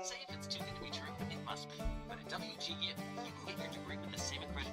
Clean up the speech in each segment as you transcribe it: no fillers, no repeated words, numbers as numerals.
Say if it's too good to be true, it must be. But at WGU, you can get your degree with the same accreditation.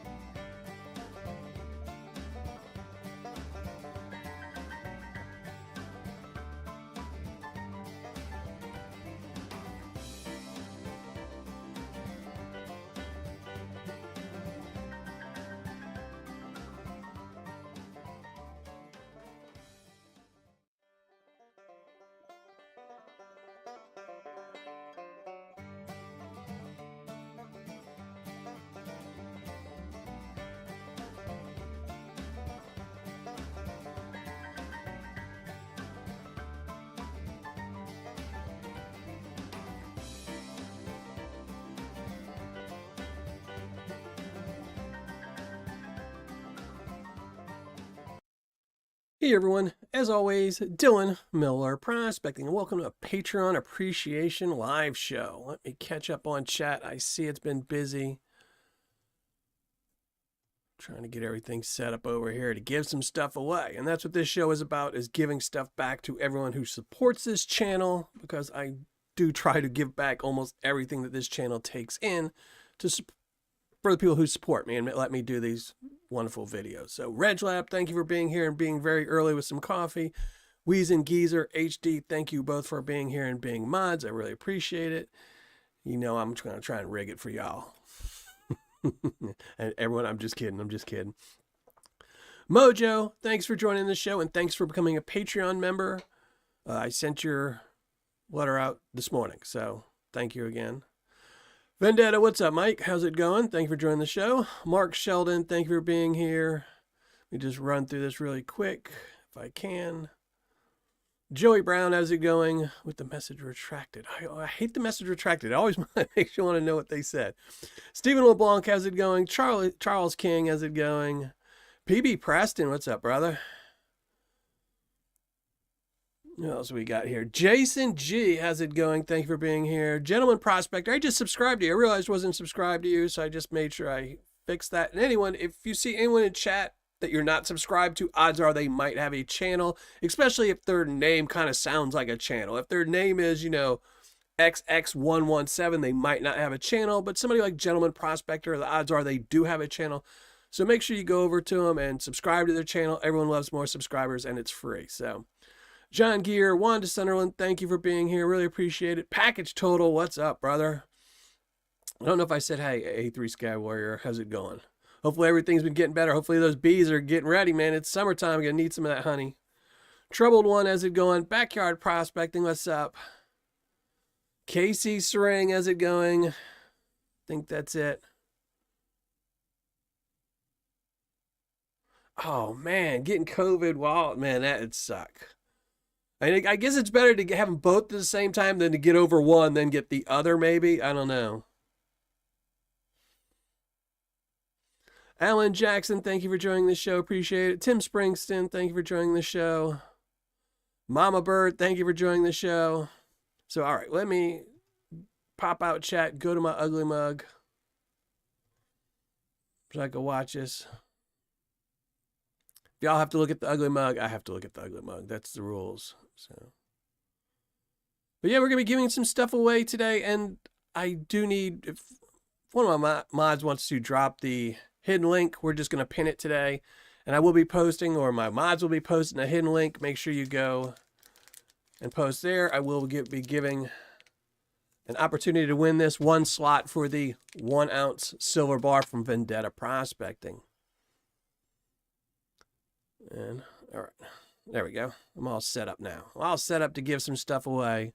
Hey everyone, as always, Dylan Miller Prospecting, and welcome to a Patreon Appreciation Live Show. Let me catch up on chat. I see it's been busy. Trying to get everything set up over here to give some stuff away. And that's what this show is about, is giving stuff back to everyone who supports this channel, because I do try to give back almost everything that this channel takes in for the people who support me and let me do these wonderful videos. So RegLab, thank you for being here and being very early with some coffee. Wheeze and Geezer HD, thank you both for being here and being mods. I really appreciate it. You know I'm going to try and rig it for y'all. And everyone, I'm just kidding. Mojo, thanks for joining the show and thanks for becoming a Patreon member. I sent your letter out this morning, so thank you again. Vendetta, what's up, Mike? How's it going? Thank you for joining the show. Mark Sheldon, thank you for being here. Let me just run through this really quick, if I can. Joey Brown, how's it going? With the message retracted. I hate the message retracted. It always makes you want to know what they said. Stephen LeBlanc, how's it going? Charles King, how's it going? PB Preston, what's up, brother? What else we got here? Jason G, how's it going? Thank you for being here. Gentleman Prospector, I just subscribed to you. I realized I wasn't subscribed to you, so I just made sure I fixed that. And anyone, if you see anyone in chat that you're not subscribed to, odds are they might have a channel, especially if their name kind of sounds like a channel. If their name is, you know, XX117, they might not have a channel, but somebody like Gentleman Prospector, the odds are they do have a channel. So make sure you go over to them and subscribe to their channel. Everyone loves more subscribers, and it's free. So John Gear, Wanda Sunderland, thank you for being here. Really appreciate it. Package Total, what's up, brother? I don't know if I said, hey, A3 Sky Warrior, how's it going? Hopefully everything's been getting better. Hopefully those bees are getting ready, man. It's summertime. I'm going to need some of that honey. Troubled One, how's it going? Backyard Prospecting, what's up? Casey Sering, how's it going? I think that's it. Oh, man, getting COVID, wow, man, that'd suck. I guess it's better to have them both at the same time than to get over one, then get the other, maybe. I don't know. Alan Jackson, thank you for joining the show. Appreciate it. Tim Springston, thank you for joining the show. Mama Bird, thank you for joining the show. So, all right, let me pop out chat, go to my ugly mug so I can watch this. If y'all have to look at the ugly mug, I have to look at the ugly mug. That's the rules. So, but yeah, we're gonna be giving some stuff away today, and I do need, if one of my mods wants to drop the hidden link, we're just gonna pin it today, and I will be posting, or my mods will be posting a hidden link. Make sure you go and post there. I will be giving an opportunity to win this one slot for the 1 ounce silver bar from Vendetta Prospecting. And all right. There we go. I'm all set up now. All set up to give some stuff away.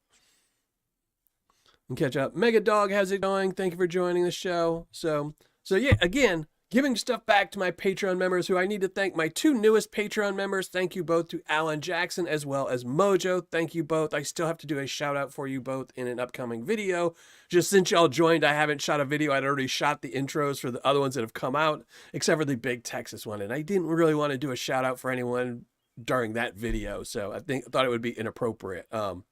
And catch up. Mega Dog, how's it going? Thank you for joining the show. So yeah, again, giving stuff back to my Patreon members, who I need to thank my two newest Patreon members. Thank you both to Alan Jackson as well as Mojo. Thank you both. I still have to do a shout out for you both in an upcoming video. Just since y'all joined, I haven't shot a video. I'd already shot the intros for the other ones that have come out, except for the big Texas one. And I didn't really want to do a shout out for anyone during that video, so I thought it would be inappropriate. And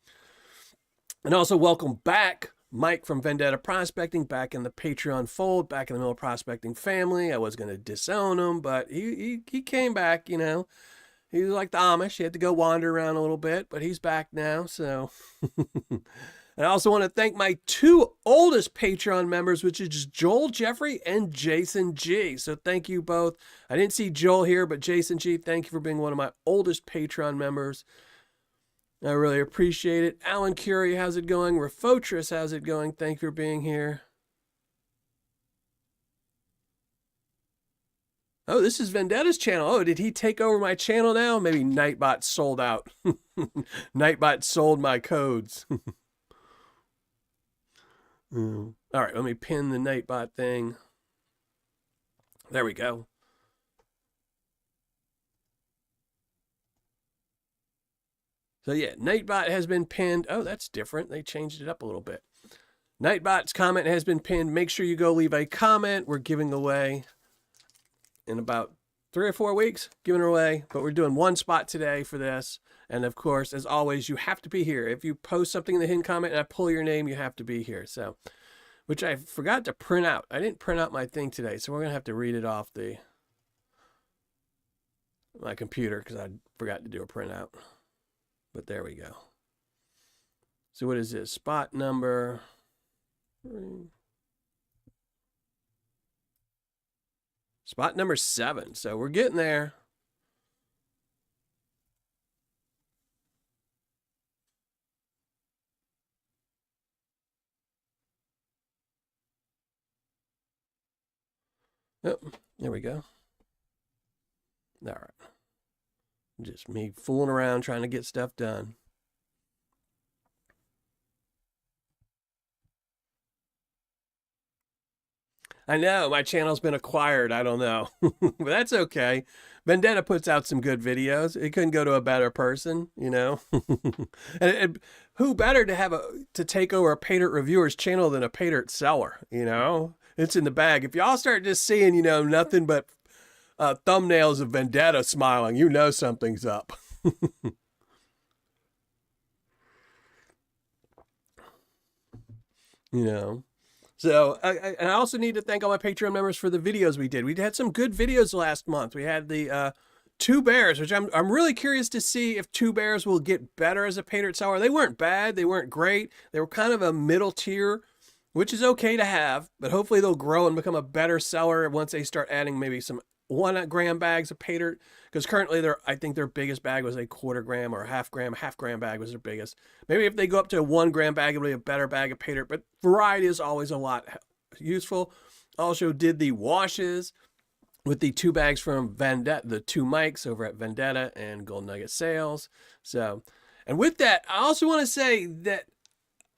also welcome back Mike from Vendetta Prospecting, back in the Patreon fold, back in the Miller Prospecting family. I was going to disown him, but he came back, you know. He was like the Amish. He had to go wander around a little bit, but he's back now, so. And I also want to thank my 2 oldest Patreon members, which is Joel Jeffrey and Jason G. So thank you both. I didn't see Joel here, but Jason G, thank you for being one of my oldest Patreon members. I really appreciate it. Alan Curie, how's it going? Refotris, how's it going? Thank you for being here. Oh, this is Vendetta's channel. Oh, did he take over my channel now? Maybe Nightbot sold out. Nightbot sold my codes. All right, let me pin the Nightbot thing. There we go. So yeah, Nightbot has been pinned. Oh, that's different. They changed it up a little bit. Nightbot's comment has been pinned. Make sure you go leave a comment. We're giving away in about 3 or 4 weeks, giving it away. But we're doing 1 spot today for this. And of course, as always, you have to be here. If you post something in the hidden comment and I pull your name, you have to be here. So, which I forgot to print out. I didn't print out my thing today, so we're gonna have to read it off my computer because I forgot to do a printout. But there we go. So what is this? Spot number 3. Spot number 7. So we're getting there. Oh, there we go. All right. Just me fooling around trying to get stuff done. I know, my channel's been acquired. I don't know. But that's okay. Vendetta puts out some good videos. It couldn't go to a better person, you know? and who better to have to take over a Paydirt reviewer's channel than a Paydirt seller, you know? It's in the bag. If y'all start just seeing, you know, nothing but thumbnails of Vendetta smiling, you know something's up. You know, so I also need to thank all my Patreon members for the videos we did. We had some good videos last month. We had the 2 bears, which I'm really curious to see if 2 bears will get better as a Paydirt seller. They weren't bad. They weren't great. They were kind of a middle tier, which is okay to have, but hopefully they'll grow and become a better seller once they start adding maybe some 1 gram bags of Paydirt, because currently I think their biggest bag was a 1/4 gram or a half gram bag was their biggest. Maybe if they go up to a 1 gram bag, it'll be a better bag of Paydirt, but variety is always a lot useful. Also did the washes with the 2 bags from Vendetta, the 2 mics over at Vendetta and Gold Nugget Sales. So, and with that, I also want to say that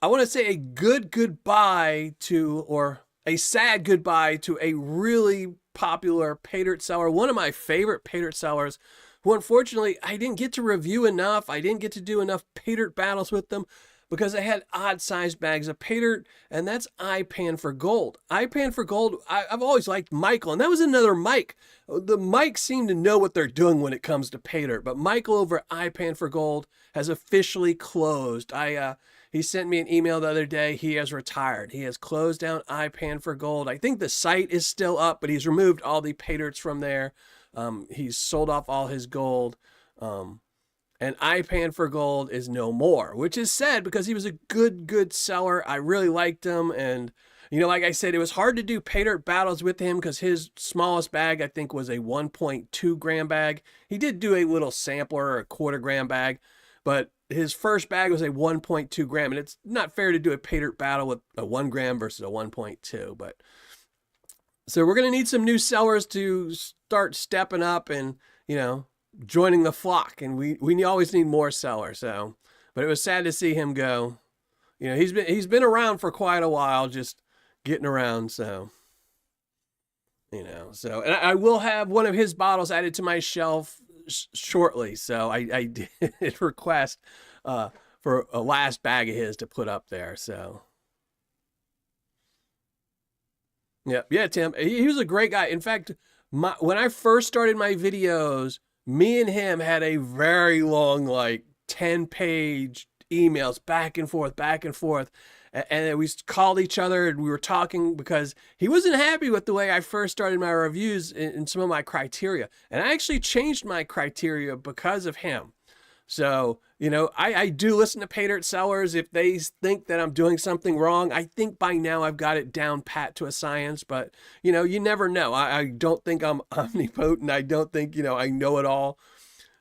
I want to say a good goodbye to, or a sad goodbye to, a really popular Paydirt seller, one of my favorite Paydirt sellers, who unfortunately I didn't get to review enough. I didn't get to do enough Paydirt battles with them because I had odd-sized bags of Paydirt, and that's iPan for Gold. iPan for Gold, I've always liked Michael, and that was another Mike. The Mikes seem to know what they're doing when it comes to Paydirt, but Michael over at iPan for Gold has officially closed. He sent me an email the other day. He has retired. He has closed down iPan for Gold. I think the site is still up, but he's removed all the Paydirts from there. He's sold off all his gold. And iPan for Gold is no more, which is sad because he was a good seller. I really liked him. And, you know, like I said, it was hard to do Paydirt battles with him because his smallest bag, I think, was a 1.2 gram bag. He did do a little sampler, or a 1/4 gram bag, but his first bag was a 1.2 gram, and it's not fair to do a Paydirt battle with a 1 gram versus a 1.2. But so we're going to need some new sellers to start stepping up and, you know, joining the flock. And we always need more sellers. So, but it was sad to see him go. You know, he's been around for quite a while, just getting around. So, you know, so, and I will have one of his bottles added to my shelf shortly. So I did request for a last bag of his to put up there. So yeah, Tim, he was a great guy. In fact, when I first started my videos, me and him had a very long, like 10-page emails back and forth. And we called each other and we were talking because he wasn't happy with the way I first started my reviews and some of my criteria. And I actually changed my criteria because of him. So, I do listen to Paydirt sellers if they think that I'm doing something wrong. I think by now I've got it down pat to a science, but, you never know. I don't think I'm omnipotent. I don't think, I know it all.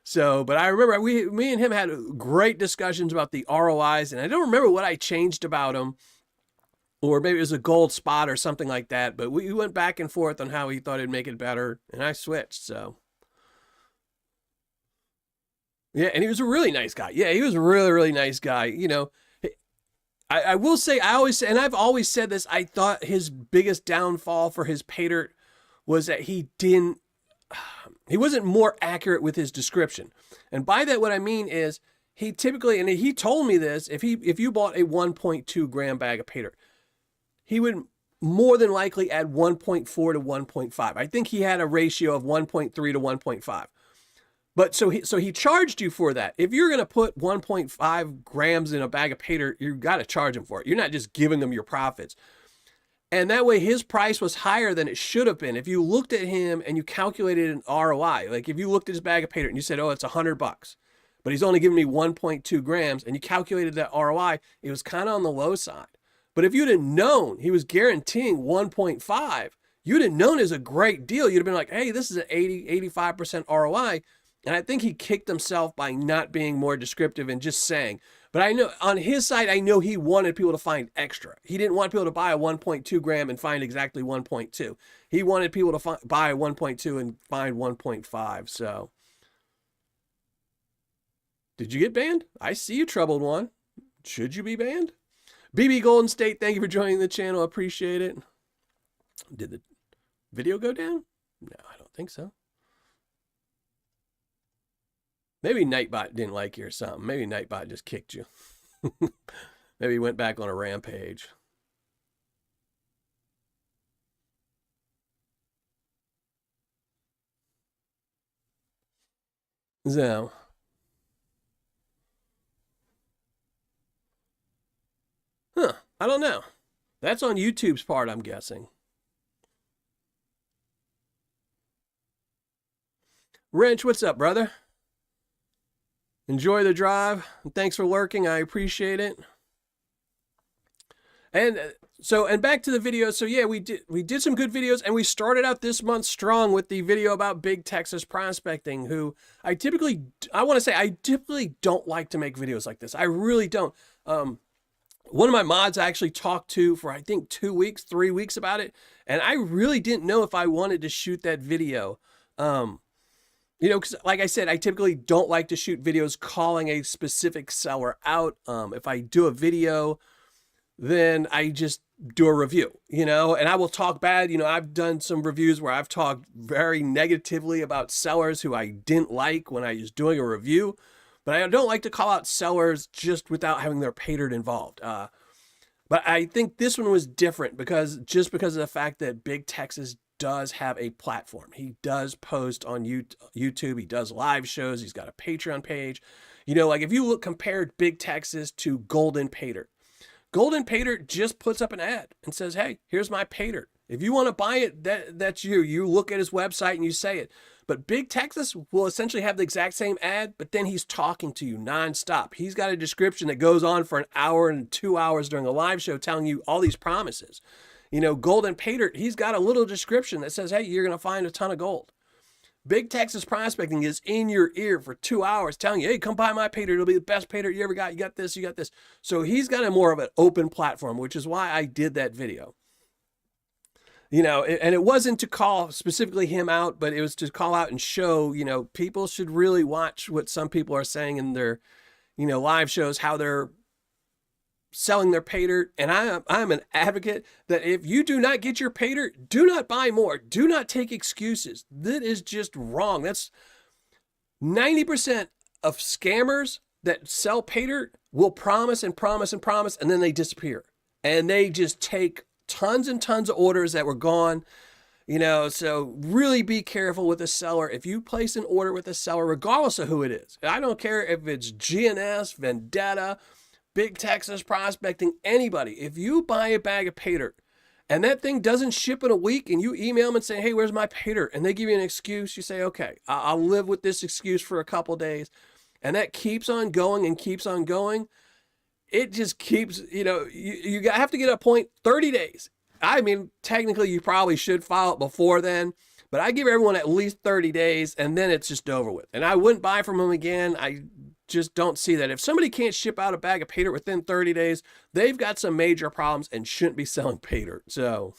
So, but I remember me and him had great discussions about the ROIs, and I don't remember what I changed about them, or maybe it was a gold spot or something like that. But we went back and forth on how he thought it'd make it better, and I switched. So, yeah, and he was a really nice guy. Yeah, he was a really, really nice guy. I will say, and I've always said this, I thought his biggest downfall for his Paydirt was that he wasn't more accurate with his description. And by that, what I mean is he typically, and he told me this, if you bought a 1.2 gram bag of Paydirt, he would more than likely add 1.4 to 1.5. I think he had a ratio of 1.3 to 1.5. But so he charged you for that. If you're going to put 1.5 grams in a bag of Paydirt, you got to charge him for it. You're not just giving them your profits. And that way his price was higher than it should have been. If you looked at him and you calculated an ROI, like if you looked at his bag of Paydirt and you said, oh, it's $100, but he's only giving me 1.2 grams, and you calculated that ROI, it was kind of on the low side. But if you'd have known he was guaranteeing 1.5, you'd have known it was a great deal. You'd have been like, hey, this is an 85% ROI. And I think he kicked himself by not being more descriptive and just saying. But I know on his side, I know he wanted people to find extra. He didn't want people to buy a 1.2 gram and find exactly 1.2. He wanted people to buy a 1.2 and find 1.5. So, did you get banned? I see you, troubled one. Should you be banned? BB Golden State, thank you for joining the channel. Appreciate it. Did the video go down? No, I don't think so. Maybe Nightbot didn't like you or something. Maybe Nightbot just kicked you. Maybe he went back on a rampage. So, I don't know. That's on YouTube's part, I'm guessing. Wrench, what's up, brother? Enjoy the drive. Thanks for lurking. I appreciate it. And back to the video. So yeah, we did some good videos, and we started out this month strong with the video about Big Texas Prospecting, who I typically don't like to make videos like this. I really don't. One of my mods I actually talked to for, I think, 2 weeks, 3 weeks about it, and I really didn't know if I wanted to shoot that video. Because like I said, I typically don't like to shoot videos calling a specific seller out. If I do a video, then I just do a review, and I will talk bad. I've done some reviews where I've talked very negatively about sellers who I didn't like when I was doing a review, but I don't like to call out sellers just without having their Paydirt involved. But I think this one was different because of the fact that Big Texas does have a platform. He does post on YouTube. He does live shows. He's got a Patreon page. Like if you compared Big Texas to Golden Paydirt, Golden Paydirt just puts up an ad and says, hey, here's my Paydirt. If you want to buy it, that's you. You look at his website and you say it. But Big Texas will essentially have the exact same ad, but then he's talking to you nonstop. He's got a description that goes on for an hour and 2 hours during a live show telling you all these promises. Golden Paydirt, he's got a little description that says, hey, you're going to find a ton of gold. Big Texas Prospecting is in your ear for 2 hours telling you, hey, come buy my Paydirt. It'll be the best Paydirt you ever got. You got this, you got this. So he's got a more of an open platform, which is why I did that video. And it wasn't to call specifically him out, but it was to call out and show, people should really watch what some people are saying in their, live shows, how they're selling their Paydirt. And I'm an advocate that if you do not get your Paydirt, do not buy more. Do not take excuses. That is just wrong. That's 90% of scammers that sell Paydirt will promise and promise and promise, and then they disappear. And they just take tons and tons of orders that were gone. So really be careful with a seller. If you place an order with a seller, regardless of who it is, I don't care if it's GNS, Vendetta, Big Texas Prospecting, anybody. If you buy a bag of Paydirt and that thing doesn't ship in a week and you email them and say, hey, where's my Paydirt? And they give you an excuse, you say, okay, I'll live with this excuse for a couple days. and that keeps on going and keeps on going, it just keeps, you have to get a point 30 days. I mean, technically you probably should file it before then, but I give everyone at least 30 days and then it's just over with. And I wouldn't buy from them again. I just don't see that. If somebody can't ship out a bag of Paydirt within 30 days, they've got some major problems and shouldn't be selling Paydirt. So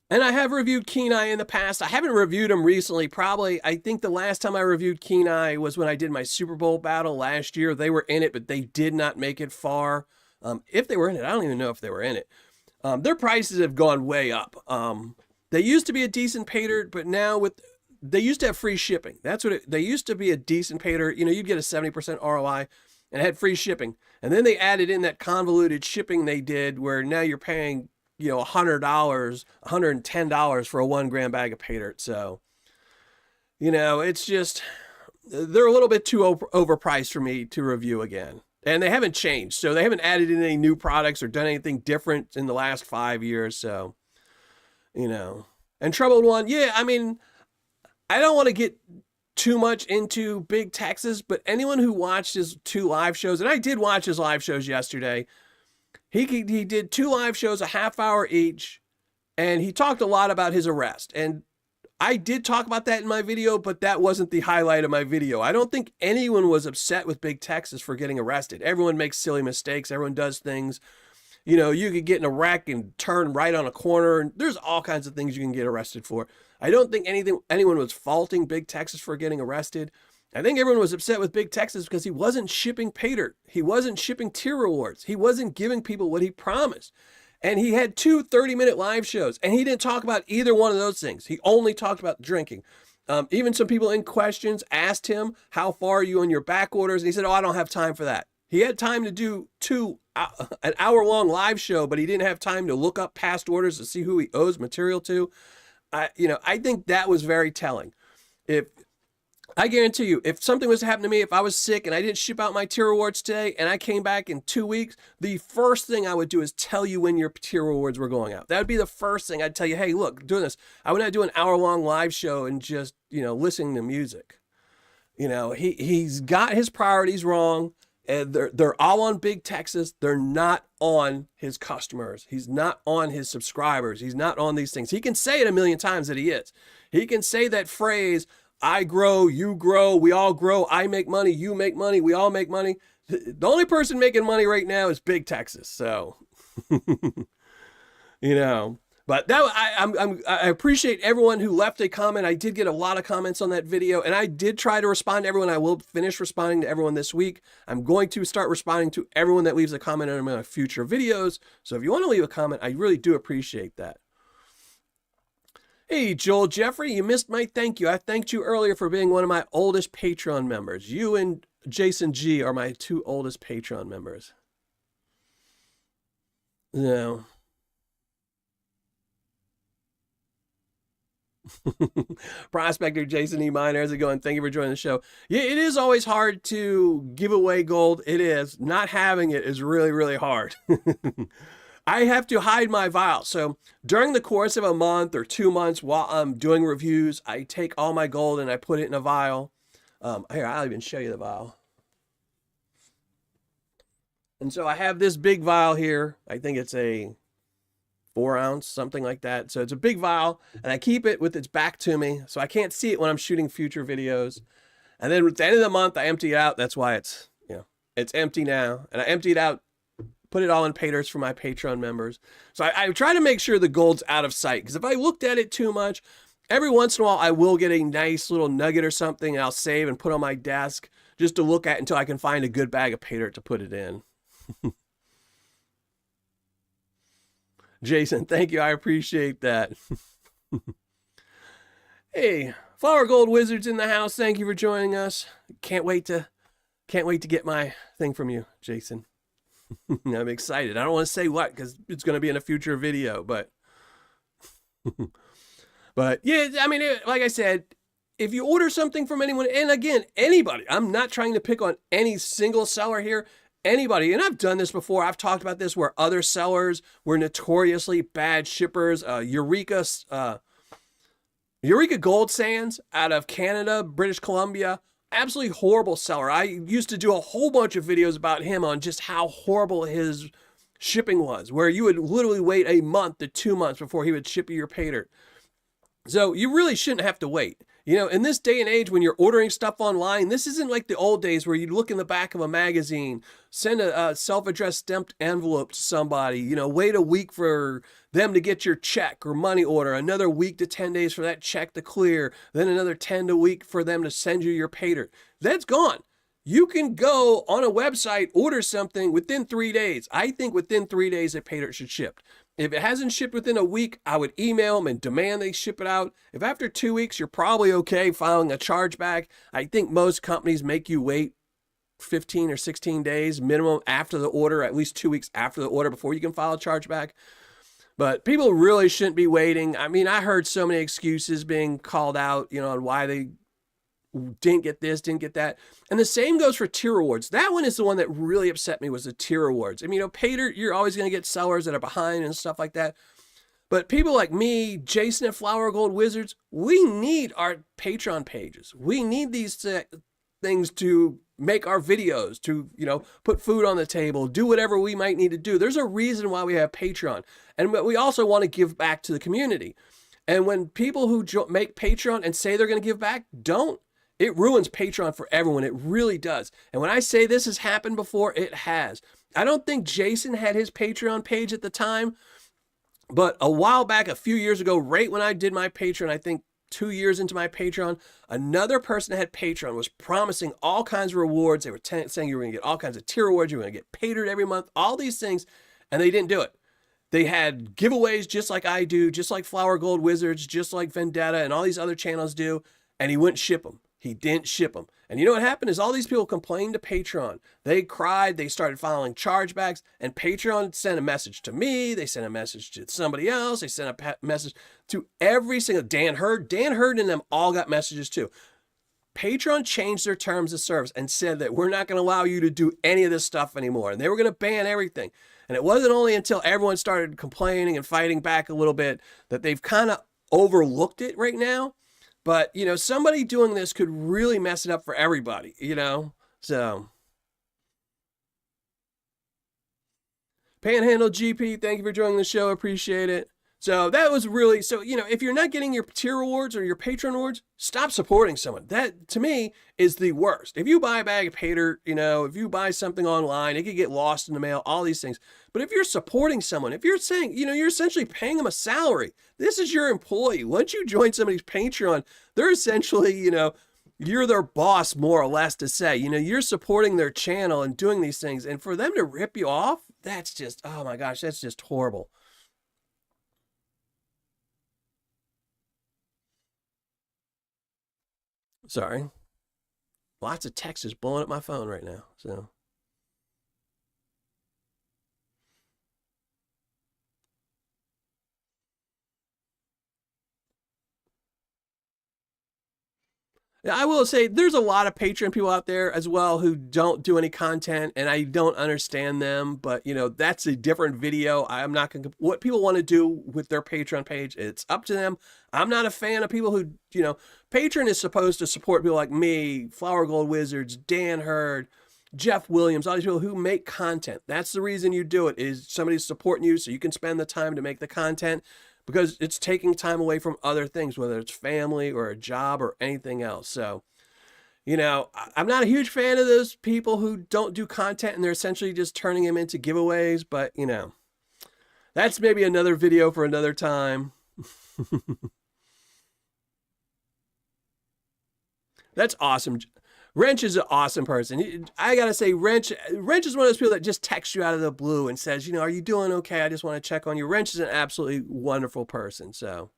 and I have reviewed Kenai in the past. I haven't reviewed them recently. Probably, I think the last time I reviewed Kenai was when I did my Super Bowl battle last year. They were in it, but they did not make it far. If they were in it, I don't even know if they were in it. Their prices have gone way up. They used to be a decent Paydirt, but now they used to have free shipping. That's what they used to be, a decent Paydirt. You'd get a 70% ROI and it had free shipping. And then they added in that convoluted shipping they did where now you're paying $100, $110 for a 1 gram bag of Paydirt. So, it's just, they're a little bit too overpriced for me to review again. And they haven't changed. So they haven't added in any new products or done anything different in the last 5 years. So, and Troubled One. Yeah, I mean, I don't want to get too much into Big Texas, but anyone who watched his 2 live shows, and I did watch his live shows yesterday, he did 2 live shows, a half hour each, and he talked a lot about his arrest. And I did talk about that in my video, but that wasn't the highlight of my video. I don't think anyone was upset with Big Texas for getting arrested. Everyone makes silly mistakes. Everyone does things. You could get in a wreck and turn right on a corner, and there's all kinds of things you can get arrested for. I don't think anyone was faulting Big Texas for getting arrested. I think everyone was upset with Big Texas because he wasn't shipping Paydirt. He wasn't shipping tier rewards. He wasn't giving people what he promised. And he had 2 30-minute live shows, and he didn't talk about either one of those things. He only talked about drinking. Even some people in questions asked him, how far are you on your back orders? And he said, I don't have time for that. He had time to do an hour-long live show, but he didn't have time to look up past orders to see who he owes material to. I think that was very telling. I guarantee you, if something was to happen to me, if I was sick and I didn't ship out my tier rewards today and I came back in 2 weeks, the first thing I would do is tell you when your tier rewards were going out. That would be the first thing I'd tell you, hey, look, doing this. I would not do an hour-long live show and just, listening to music. He's got his priorities wrong. And they're all on Big Texas. They're not on his customers. He's not on his subscribers. He's not on these things. He can say it a million times that he is. He can say that phrase, I grow, you grow, we all grow, I make money, you make money, we all make money. The only person making money right now is Big Texas. So, but I appreciate everyone who left a comment. I did get a lot of comments on that video, and I did try to respond to everyone. I will finish responding to everyone this week. I'm going to start responding to everyone that leaves a comment on my future videos. So if you want to leave a comment, I really do appreciate that. Hey, Joel Jeffrey, you missed my thank you. I thanked you earlier for being one of my oldest Patreon members. You and Jason G are my 2 oldest Patreon members. No. Prospector Jason E. Miner, how's it going? Thank you for joining the show. Yeah, it is always hard to give away gold. It is. Not having it is really, really hard. I have to hide my vial. So during the course of a month or 2 months while I'm doing reviews, I take all my gold and I put it in a vial. Here, I'll even show you the vial. And so I have this big vial here. I think it's a 4 ounce, something like that. So it's a big vial, and I keep it with its back to me, so I can't see it when I'm shooting future videos. And then at the end of the month, I empty it out. That's why it's, it's empty now. And I empty it out, put it all in Paydirts for my Patreon members. So I try to make sure the gold's out of sight, because if I looked at it too much, every once in a while I will get a nice little nugget or something, and I'll save and put on my desk just to look at until I can find a good bag of Paydirt to put it in. Jason, thank you. I appreciate that. Hey, Flower Gold Wizards in the house. Thank you for joining us. Can't wait to get my thing from you, Jason. I'm excited. I don't want to say what because it's going to be in a future video, but yeah, I mean, like I said, if you order something from anyone, and again, anybody, I'm not trying to pick on any single seller here. Anybody, and I've done this before, I've talked about this where other sellers were notoriously bad shippers. Eureka Eureka Gold Sands out of Canada, British Columbia, absolutely horrible seller. I used to do a whole bunch of videos about him on just how horrible his shipping was, where you would literally wait a month to 2 months before he would ship you your Paydirt. So you really shouldn't have to wait. You know, in this day and age when you're ordering stuff online, this isn't like the old days where you'd look in the back of a magazine, send a self-addressed stamped envelope to somebody, you know, wait a week for them to get your check or money order, another week to 10 days for that check to clear, then another 10 a week for them to send you your Paydirt. That's gone. You can go on a website, order something within 3 days. I think within 3 days, a Paydirt should ship. If it hasn't shipped within a week, I would email them and demand they ship it out. If after 2 weeks, you're probably okay filing a chargeback. I think most companies make you wait 15 or 16 days minimum after the order, at least 2 weeks after the order before you can file a chargeback. But people really shouldn't be waiting. I mean, I heard so many excuses being called out, you know, on why they didn't get this, didn't get that. And the same goes for tier rewards. That one is the one that really upset me, was the tier rewards. I mean, you know, Paydirt, you're always going to get sellers that are behind and stuff like that. But people like me, Jason at Flower Gold Wizards, we need our Patreon pages. We need these things to make our videos, to, you know, put food on the table, do whatever we might need to do. There's a reason why we have Patreon. And we also want to give back to the community. And when people who make Patreon and say they're going to give back, don't, it ruins Patreon for everyone. It really does. And when I say this has happened before, it has. I don't think Jason had his Patreon page at the time, but a while back, a few years ago, right when I did my Patreon, I think 2 years into my Patreon, another person that had Patreon was promising all kinds of rewards. They were saying you were going to get all kinds of tier rewards, you were going to get Paydirt every month, all these things, and they didn't do it. They had giveaways just like I do, just like Flower Gold Wizards, just like Vendetta, and all these other channels do, and he wouldn't ship them. He didn't ship them. And you know what happened is all these people complained to Patreon. They cried. They started filing chargebacks. And Patreon sent a message to me. They sent a message to somebody else. They sent a message to every single Dan Hurd. Dan Hurd and them all got messages too. Patreon changed their terms of service and said that we're not going to allow you to do any of this stuff anymore. And they were going to ban everything. And it wasn't only until everyone started complaining and fighting back a little bit that they've kind of overlooked it right now. But, you know, somebody doing this could really mess it up for everybody, you know? So, Panhandle GP, thank you for joining the show. Appreciate it. So that was really, so, you know, if you're not getting your tier rewards or your Patreon rewards, stop supporting someone. That, to me, is the worst. If you buy a bag of Paydirt, you know, if you buy something online, it could get lost in the mail, all these things. But if you're supporting someone, if you're saying, you know, you're essentially paying them a salary, this is your employee. Once you join somebody's Patreon, they're essentially, you know, you're their boss, more or less, to say, you know, you're supporting their channel and doing these things. And for them to rip you off, that's just, oh my gosh, that's just horrible. Sorry. Lots of text is blowing up my phone right now. So. I will say there's a lot of Patreon people out there as well who don't do any content, and I don't understand them, but you know, that's a different video. I'm not going to, what people want to do with their Patreon page, it's up to them. I'm not a fan of people who, you know, Patreon is supposed to support people like me, Flower Gold Wizards, Dan Hurd, Jeff Williams, all these people who make content. That's the reason you do it, is somebody's supporting you so you can spend the time to make the content, because it's taking time away from other things, whether it's family or a job or anything else. So, you know, I'm not a huge fan of those people who don't do content and they're essentially just turning them into giveaways. But, you know, that's maybe another video for another time. That's awesome. Wrench is an awesome person. I got to say, Wrench is one of those people that just texts you out of the blue and says, you know, are you doing okay? I just want to check on you. Wrench is an absolutely wonderful person. So.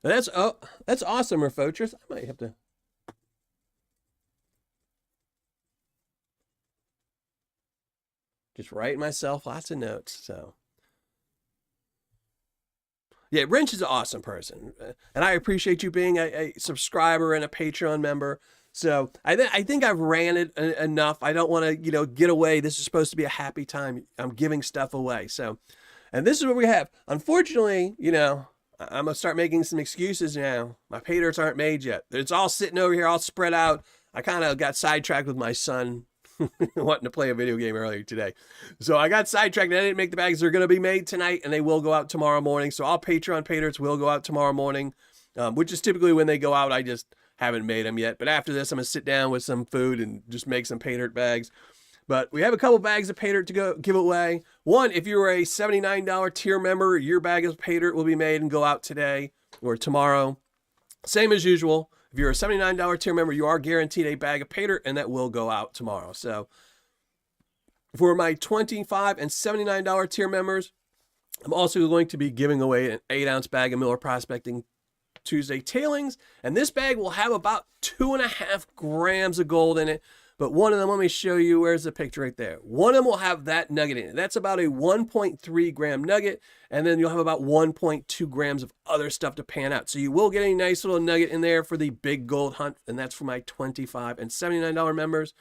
That's awesome, Refotress. I might have to. Just write myself lots of notes. So. Yeah, Wrench is an awesome person. And I appreciate you being a subscriber and a Patreon member. So I think I've ranted enough. I don't want to, get away. This is supposed to be a happy time. I'm giving stuff away. So, and this is what we have. Unfortunately, I'm going to start making some excuses now. My Paydirts aren't made yet. It's all sitting over here, all spread out. I kind of got sidetracked with my son wanting to play a video game earlier today. So I got sidetracked and I didn't make the bags. They're going to be made tonight and they will go out tomorrow morning. So all Patreon Paydirts will go out tomorrow morning, which is typically when they go out. I just haven't made them yet. But after this, I'm going to sit down with some food and just make some Paydirt bags. But we have a couple bags of Paydirt to go give away. One, if you were a $79 tier member, your bag of Paydirt will be made and go out today or tomorrow. Same as usual. If you're a $79 tier member, you are guaranteed a bag of Paydirt, and that will go out tomorrow. So for my $25 and $79 tier members, I'm also going to be giving away an 8-ounce bag of Miller Prospecting Tuesday tailings. And this bag will have about 2.5 grams of gold in it. But one of them, let me show you, where's the picture right there? One of them will have that nugget in it. That's about a 1.3 gram nugget. And then you'll have about 1.2 grams of other stuff to pan out. So you will get a nice little nugget in there for the big gold hunt. And that's for my $25 and $79 members.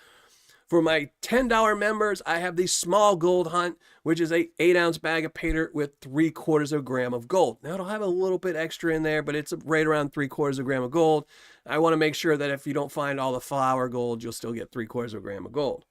For my $10 members, I have the small gold hunt, which is a 8-ounce bag of Paydirt with 3/4 gram of gold. Now it'll have a little bit extra in there, but it's right around 3/4 gram of gold. I want to make sure that if you don't find all the flour gold, you'll still get 3/4 gram of gold.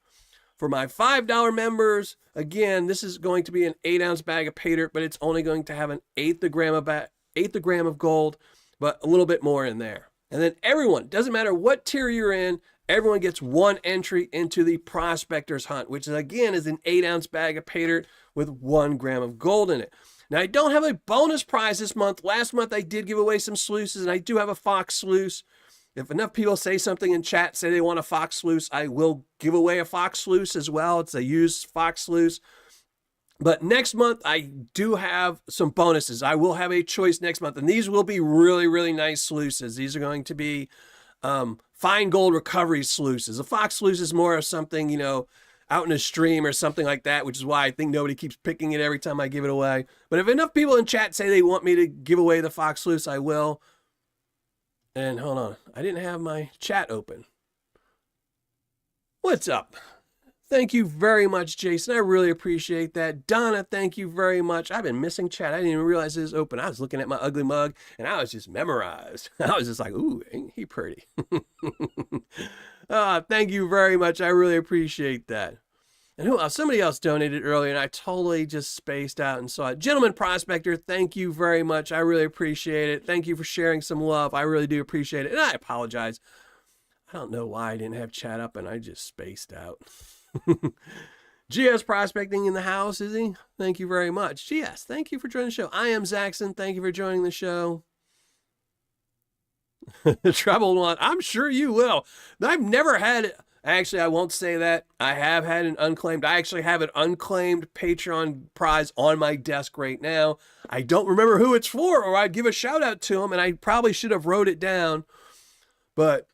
For my $5 members, again, this is going to be an 8-ounce bag of Paydirt, but it's only going to have an eighth of gram of gold, but a little bit more in there. And then everyone, doesn't matter what tier you're in, everyone gets one entry into the Prospector's Hunt, which is, again, is an 8-ounce bag of Paydirt with 1 gram of gold in it. Now, I don't have a bonus prize this month. Last month, I did give away some sluices, and I do have a fox sluice. If enough people say something in chat, say they want a fox sluice, I will give away a fox sluice as well. It's a used fox sluice. But next month, I do have some bonuses. I will have a choice next month, and these will be really, really nice sluices. These are going to be fine gold recovery sluices. A fox sluice is more of something, out in a stream or something like that, which is why I think nobody keeps picking it every time I give it away. But if enough people in chat say they want me to give away the fox sluice, I will. And hold on, I didn't have my chat open. What's up? Thank you very much, Jason. I really appreciate that. Donna, thank you very much. I've been missing chat. I didn't even realize it was open. I was looking at my ugly mug, and I was just memorized. I was just like, ooh, ain't he pretty? Thank you very much. I really appreciate that. And who else? Somebody else donated earlier, and I totally just spaced out and saw it. Gentleman Prospector, thank you very much. I really appreciate it. Thank you for sharing some love. I really do appreciate it. And I apologize. I don't know why I didn't have chat up, and I just spaced out. GS Prospecting in the house, is he? Thank you very much. GS, thank you for joining the show. I am Zaxxon. Thank you for joining the show. Troubled one. I'm sure you will. I've never had... Actually, I won't say that. I have had an unclaimed. I actually have an unclaimed Patreon prize on my desk right now. I don't remember who it's for, or I'd give a shout out to him, and I probably should have wrote it down. But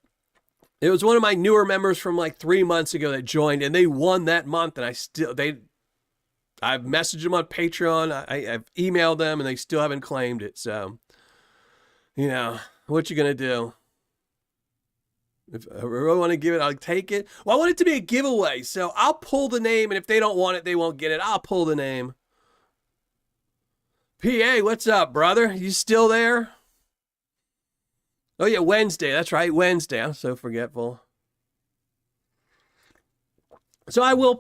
it was one of my newer members from like 3 months ago that joined, and they won that month. And I've messaged them on Patreon. I've emailed them, and they still haven't claimed it. So, what you gonna do? If I really want to give it, I'll take it. Well, I want it to be a giveaway, so I'll pull the name, and if they don't want it, they won't get it. I'll pull the name. PA, what's up, brother? You still there? Oh, yeah, Wednesday. That's right, Wednesday. I'm so forgetful. So I'll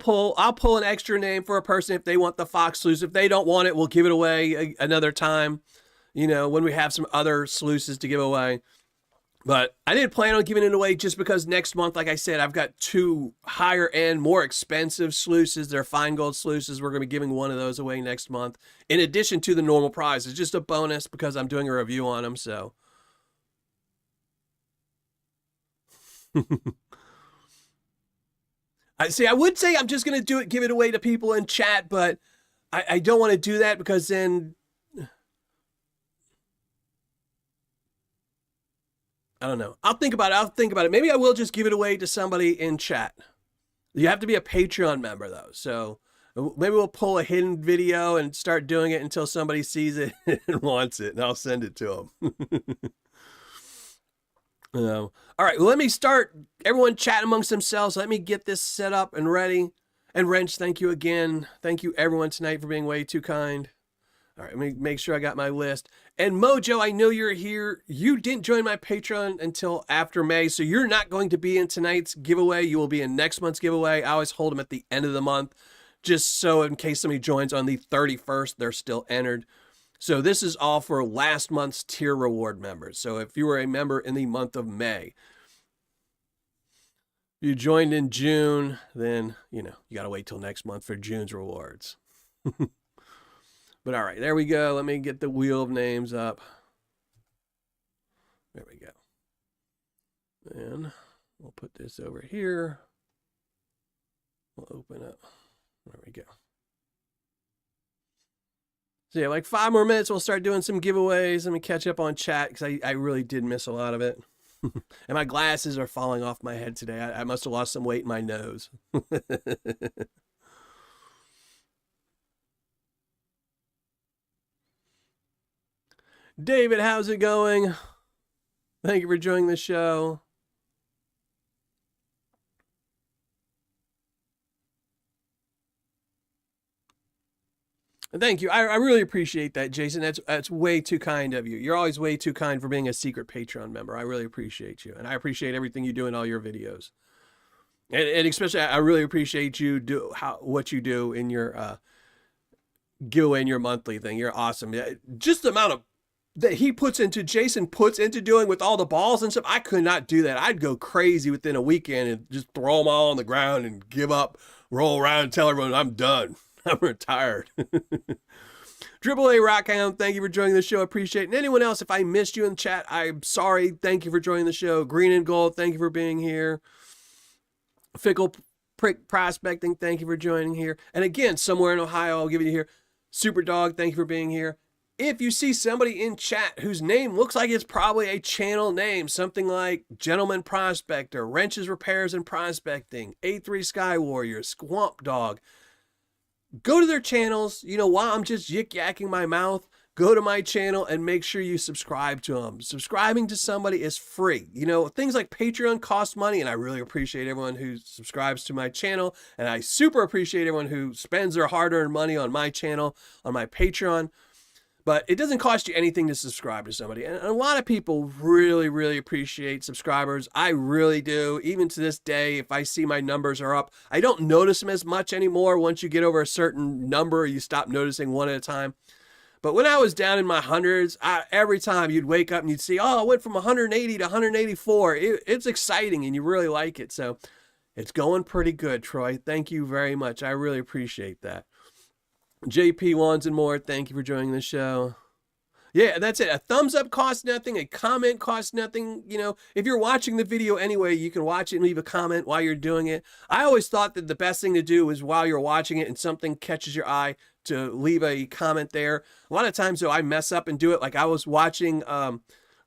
pull an extra name for a person if they want the fox sluice. If they don't want it, we'll give it away another time, when we have some other sluices to give away. But I didn't plan on giving it away just because next month, like I said, I've got 2 higher end, more expensive sluices. They're fine gold sluices. We're going to be giving one of those away next month. In addition to the normal prize. It's just a bonus because I'm doing a review on them. So I would say I'm just going to give it away to people in chat, but I don't want to do that because then I don't know. I'll think about it. Maybe I will just give it away to somebody in chat. You have to be a Patreon member, though. So maybe we'll pull a hidden video and start doing it until somebody sees it and wants it, and I'll send it to them. All right, well, let me start. Everyone chat amongst themselves. Let me get this set up and ready. And Wrench, thank you again. Thank you, everyone, tonight for being way too kind. All right, let me make sure I got my list. And Mojo, I know you're here. You didn't join my Patreon until after May, so you're not going to be in tonight's giveaway. You will be in next month's giveaway. I always hold them at the end of the month, just so in case somebody joins on the 31st, they're still entered. So this is all for last month's tier reward members. So if you were a member in the month of May, you joined in June, then, you got to wait till next month for June's rewards. But all right, there we go. Let me get the wheel of names up. There we go. And we'll put this over here. We'll open up. There we go. So yeah, like 5 more minutes, we'll start doing some giveaways. Let me catch up on chat because I really did miss a lot of it. And my glasses are falling off my head today. I must have lost some weight in my nose. David, how's it going? Thank you for joining the show. Thank you. I really appreciate that, Jason. That's way too kind of you. You're always way too kind for being a secret Patreon member. I really appreciate you. And I appreciate everything you do in all your videos. And especially, I really appreciate you what you do in your giveaway and your monthly thing. You're awesome. Just the amount of that Jason puts into doing with all the balls and stuff. I could not do that. I'd go crazy within a weekend and just throw them all on the ground and give up, roll around and tell everyone I'm done. I'm retired. Triple A Rockhound, thank you for joining the show. Appreciate it. And anyone else, if I missed you in the chat, I'm sorry. Thank you for joining the show. Green and Gold, thank you for being here. Fickle Prick Prospecting, thank you for joining here. And again, somewhere in Ohio, I'll give you here. Super Dog, thank you for being here. If you see somebody in chat whose name looks like it's probably a channel name, something like Gentleman Prospector, Wrenches Repairs and Prospecting, A3 Sky Warrior, Swamp Dog, go to their channels. While I'm just yik-yakking my mouth, go to my channel and make sure you subscribe to them. Subscribing to somebody is free. Things like Patreon cost money, and I really appreciate everyone who subscribes to my channel, and I super appreciate everyone who spends their hard-earned money on my channel, on my Patreon. But it doesn't cost you anything to subscribe to somebody. And a lot of people really, really appreciate subscribers. I really do. Even to this day, if I see my numbers are up, I don't notice them as much anymore. Once you get over a certain number, you stop noticing one at a time. But when I was down in my hundreds, every time you'd wake up and you'd see, I went from 180 to 184. It's exciting and you really like it. So it's going pretty good, Troy. Thank you very much. I really appreciate that. JP Wands and more, thank you for joining the show. Yeah, that's it. A thumbs up costs nothing. A comment costs nothing. If you're watching the video anyway, you can watch it and leave a comment while you're doing it. I always thought that the best thing to do is while you're watching it and something catches your eye to leave a comment there. A lot of times, though, I mess up and do it. Like I was watching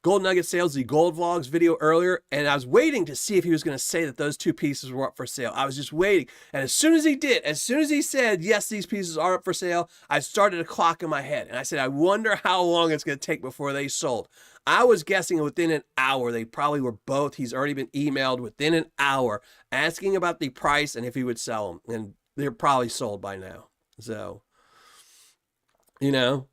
Gold Nugget Sales, the Gold Vlogs video earlier, and I was waiting to see if he was going to say that those 2 pieces were up for sale. I was just waiting. And as soon as he said, yes, these pieces are up for sale, I started a clock in my head. And I said, I wonder how long it's going to take before they sold. I was guessing within an hour, they probably were both. He's already been emailed within an hour asking about the price and if he would sell them. And they're probably sold by now. So...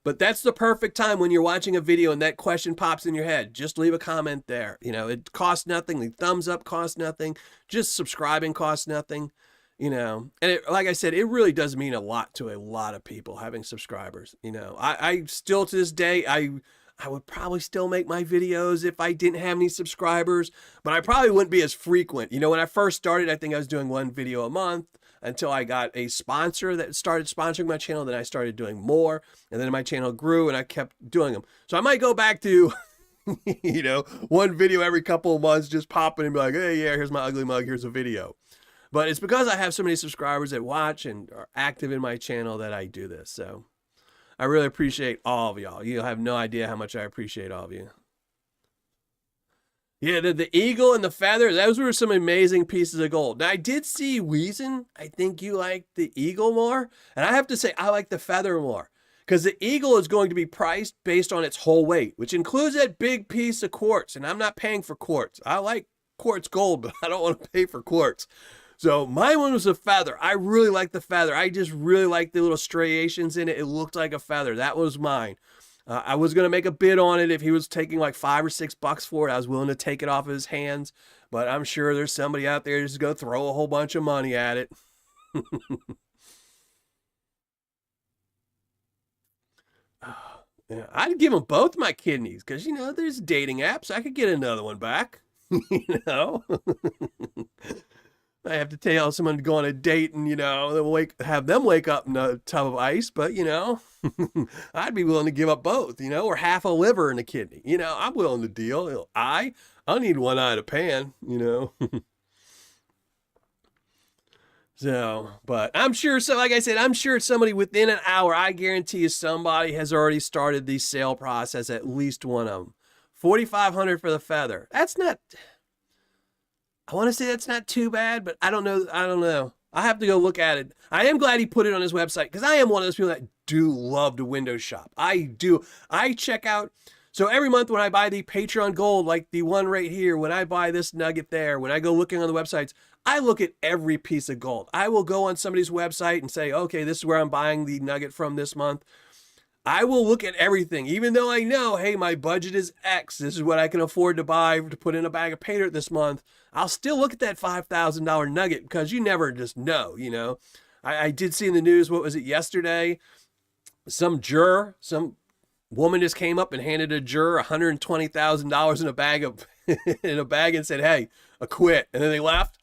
but that's the perfect time when you're watching a video and that question pops in your head. Just leave a comment there. It costs nothing. The thumbs up costs nothing. Just subscribing costs nothing. And like I said, it really does mean a lot to a lot of people having subscribers. I still to this day, I would probably still make my videos if I didn't have any subscribers, but I probably wouldn't be as frequent. When I first started, I think I was doing 1 video a month. Until I got a sponsor that started sponsoring my channel, then I started doing more, and then my channel grew and I kept doing them. So I might go back to, 1 video every couple of months, just popping and be like, hey, yeah, here's my ugly mug, here's a video. But it's because I have so many subscribers that watch and are active in my channel that I do this. So I really appreciate all of y'all. You have no idea how much I appreciate all of you. Yeah, the eagle and the feather, those were some amazing pieces of gold. Now, I did see Weezen. I think you like the eagle more. And I have to say, I like the feather more. because the eagle is going to be priced based on its whole weight, which includes that big piece of quartz. And I'm not paying for quartz. I like quartz gold, but I don't want to pay for quartz. So my one was a feather. I really like the feather. I just really like the little striations in it. It looked like a feather. That was mine. I was going to make a bid on it if he was taking like $5 or $6 for it. I was willing to take it off of his hands, but I'm sure there's somebody out there who's going to throw a whole bunch of money at it. Yeah, I'd give them both my kidneys because, you know, there's dating apps. I could get another one back, you know. I have to tell someone to go on a date and, you know, have them wake up in a tub of ice. But, you know, I'd be willing to give up both, you know, or half a liver and a kidney. You know, I'm willing to deal. I'll need one eye to pan, you know. So, but I'm sure, so like I said, I'm sure somebody within an hour, I guarantee you somebody has already started the sale process, at least one of them. $4,500 for the feather. That's not, I want to say that's not too bad, but I don't know. I have to go look at it. I am glad he put it on his website because I am one of those people that do love to window shop. I do. I check out. So every month when I buy the Patreon Gold, like the one right here, when I buy this nugget there, when I go looking on the websites, I look at every piece of gold. I will go on somebody's website and say, okay, this is where I'm buying the nugget from this month. I will look at everything, even though I know, hey, my budget is X. This is what I can afford to buy to put in a bag of Paydirt this month. I'll still look at that $5,000 nugget because you never just know, you know. I did see in the news, what was it, yesterday? Some woman just came up and handed a juror $120,000 in a bag and said, hey, I quit. And then they left.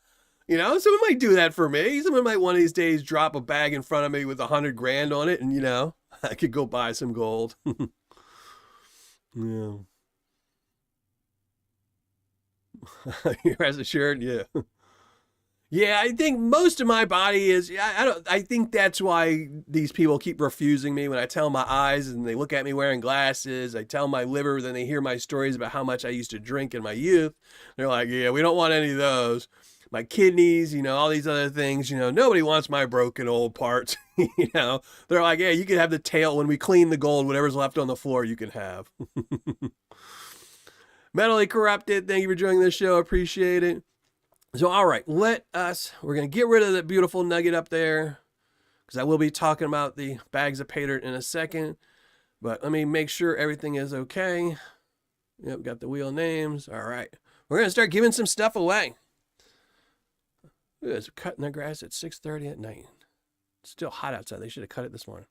You know, someone might do that for me. Someone might one of these days drop a bag in front of me with $100,000 on it, and you know, I could go buy some gold. Yeah. Rest assured, yeah. Yeah, I think most of my body is. I think that's why these people keep refusing me when I tell my eyes and they look at me wearing glasses. I tell my liver, then they hear my stories about how much I used to drink in my youth. They're like, yeah, we don't want any of those. My kidneys, you know, all these other things, you know, nobody wants my broken old parts. You know, they're like, yeah, you can have the tail when we clean the gold, whatever's left on the floor, you can have. Mentally Corrupted, thank you for joining this show. Appreciate it. So, all right, we're going to get rid of that beautiful nugget up there because I will be talking about the bags of Paydirt in a second. But let me make sure everything is okay. Yep, got the wheel names. All right. We're going to start giving some stuff away. It's cutting the grass at 6:30 at night. It's still hot outside. They should have cut it this morning.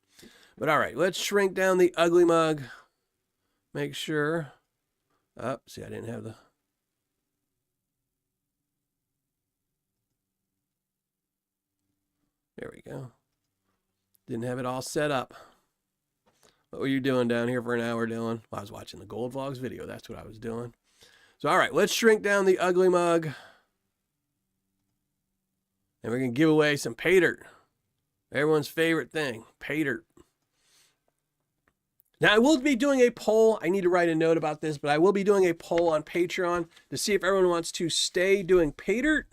But all right, let's shrink down the ugly mug. Make sure. Oh, see, I didn't have the... There we go. Didn't have it all set up. What were you doing down here for an hour, Dylan? Well, I was watching the Gold Vlogs video. That's what I was doing. So, all right, let's shrink down the ugly mug. And we're going to give away some Paydirt. Everyone's favorite thing, Paydirt. Now, I will be doing a poll. I need to write a note about this, but I will be doing a poll on Patreon to see if everyone wants to stay doing Paydirt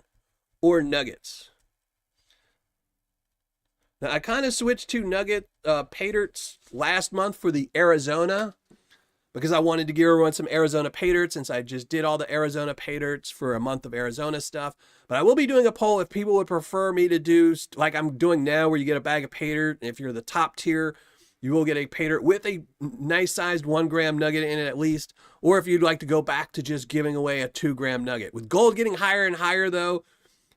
or nuggets. Now, I kind of switched to Paydirts last month for the Arizona because I wanted to give everyone some Arizona Paydirt since I just did all the Arizona Paydirts for a month of Arizona stuff. But I will be doing a poll if people would prefer me to do like I'm doing now where you get a bag of Paydirt. And if you're the top tier, you will get a Paydirt with a nice sized 1 gram nugget in it at least. Or if you'd like to go back to just giving away a 2 gram nugget. With gold getting higher and higher though,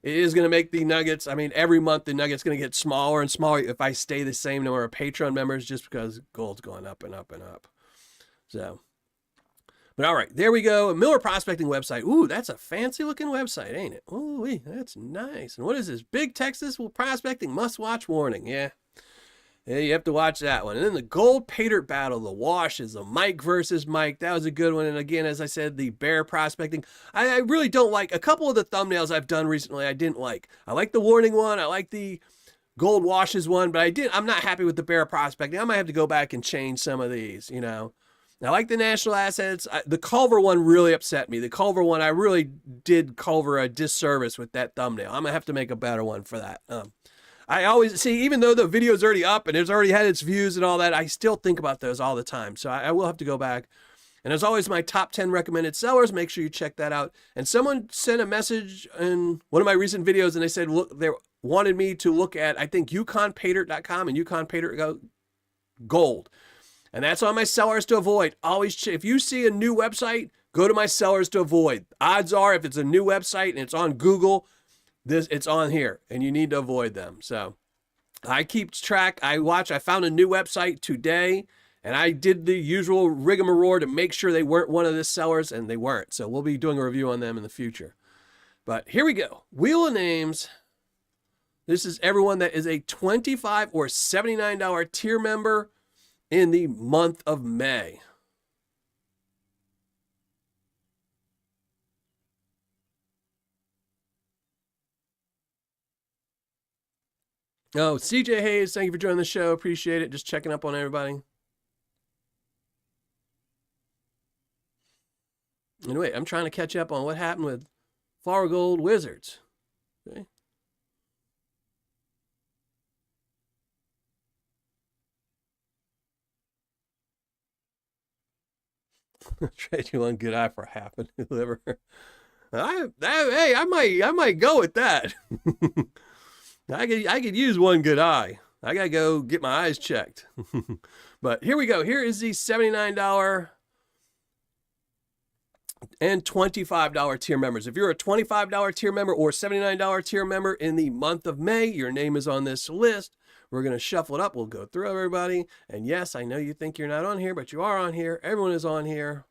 it is going to make the nuggets, I mean, every month the nugget's going to get smaller and smaller if I stay the same number of Patreon members just because gold's going up and up and up. So, but all right, there we go. A Miller Prospecting website. Ooh, that's a fancy looking website, ain't it? Ooh, that's nice. And what is this? Big Texas Prospecting must-watch warning. Yeah. Yeah, you have to watch that one. And then the Gold Paydirt Battle, the washes, the Mike versus Mike. That was a good one. And again, as I said, the Bear Prospecting. I really don't like a couple of the thumbnails I've done recently. I didn't like. I like the warning one. I like the Gold washes one, but I'm not happy with the Bear Prospecting. I might have to go back and change some of these, you know. I like the National Assets. The Culver one really upset me. The Culver one, I really did Culver a disservice with that thumbnail. I'm going to have to make a better one for that. I always see, even though the video's already up and it's already had its views and all that, I still think about those all the time. So I will have to go back. And as always, my top 10 recommended sellers, make sure you check that out. And someone sent a message in one of my recent videos and they said, look, they wanted me to look at, I think, Paydirt.com and Paydirt Gold. And that's on my sellers to avoid. Always, if you see a new website, go to my sellers to avoid. Odds are, if it's a new website and it's on Google, it's on here and you need to avoid them. So I keep track. I found a new website today and I did the usual rigmarole to make sure they weren't one of the sellers, and they weren't. So we'll be doing a review on them in the future. But here we go. Wheel of Names. This is everyone that is a $25 or $79 tier member in the month of May. Oh, CJ Hayes, thank you for joining the show. Appreciate it. Just checking up on everybody. Anyway, I'm trying to catch up on what happened with Flower Gold Wizards. Okay. Trade you one good eye for half a new liver. Hey, I might go with that. I could use one good eye. I gotta go get my eyes checked. But here we go. Here is the $79 and $25 tier members. If you're a $25 tier member or $79 tier member in the month of May, your name is on this list. We're going to shuffle it up. We'll go through everybody. And yes, I know you think you're not on here, but you are on here. Everyone is on here.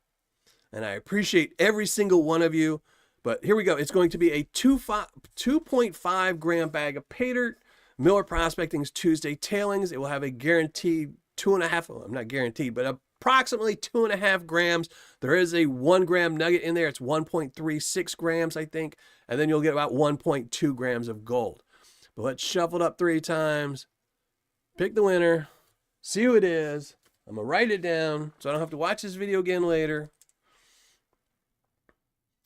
And I appreciate every single one of you. But here we go. It's going to be a 2.5 gram bag of Paydirt, Miller Prospecting's Tuesday Tailings. It will have a guaranteed 2.5, well, I'm not guaranteed, but approximately 2.5 grams. There is a 1 gram nugget in there. It's 1.36 grams, I think. And then you'll get about 1.2 grams of gold. But let's shuffle it up 3 times. Pick the winner. See who it is. I'm going to write it down so I don't have to watch this video again later.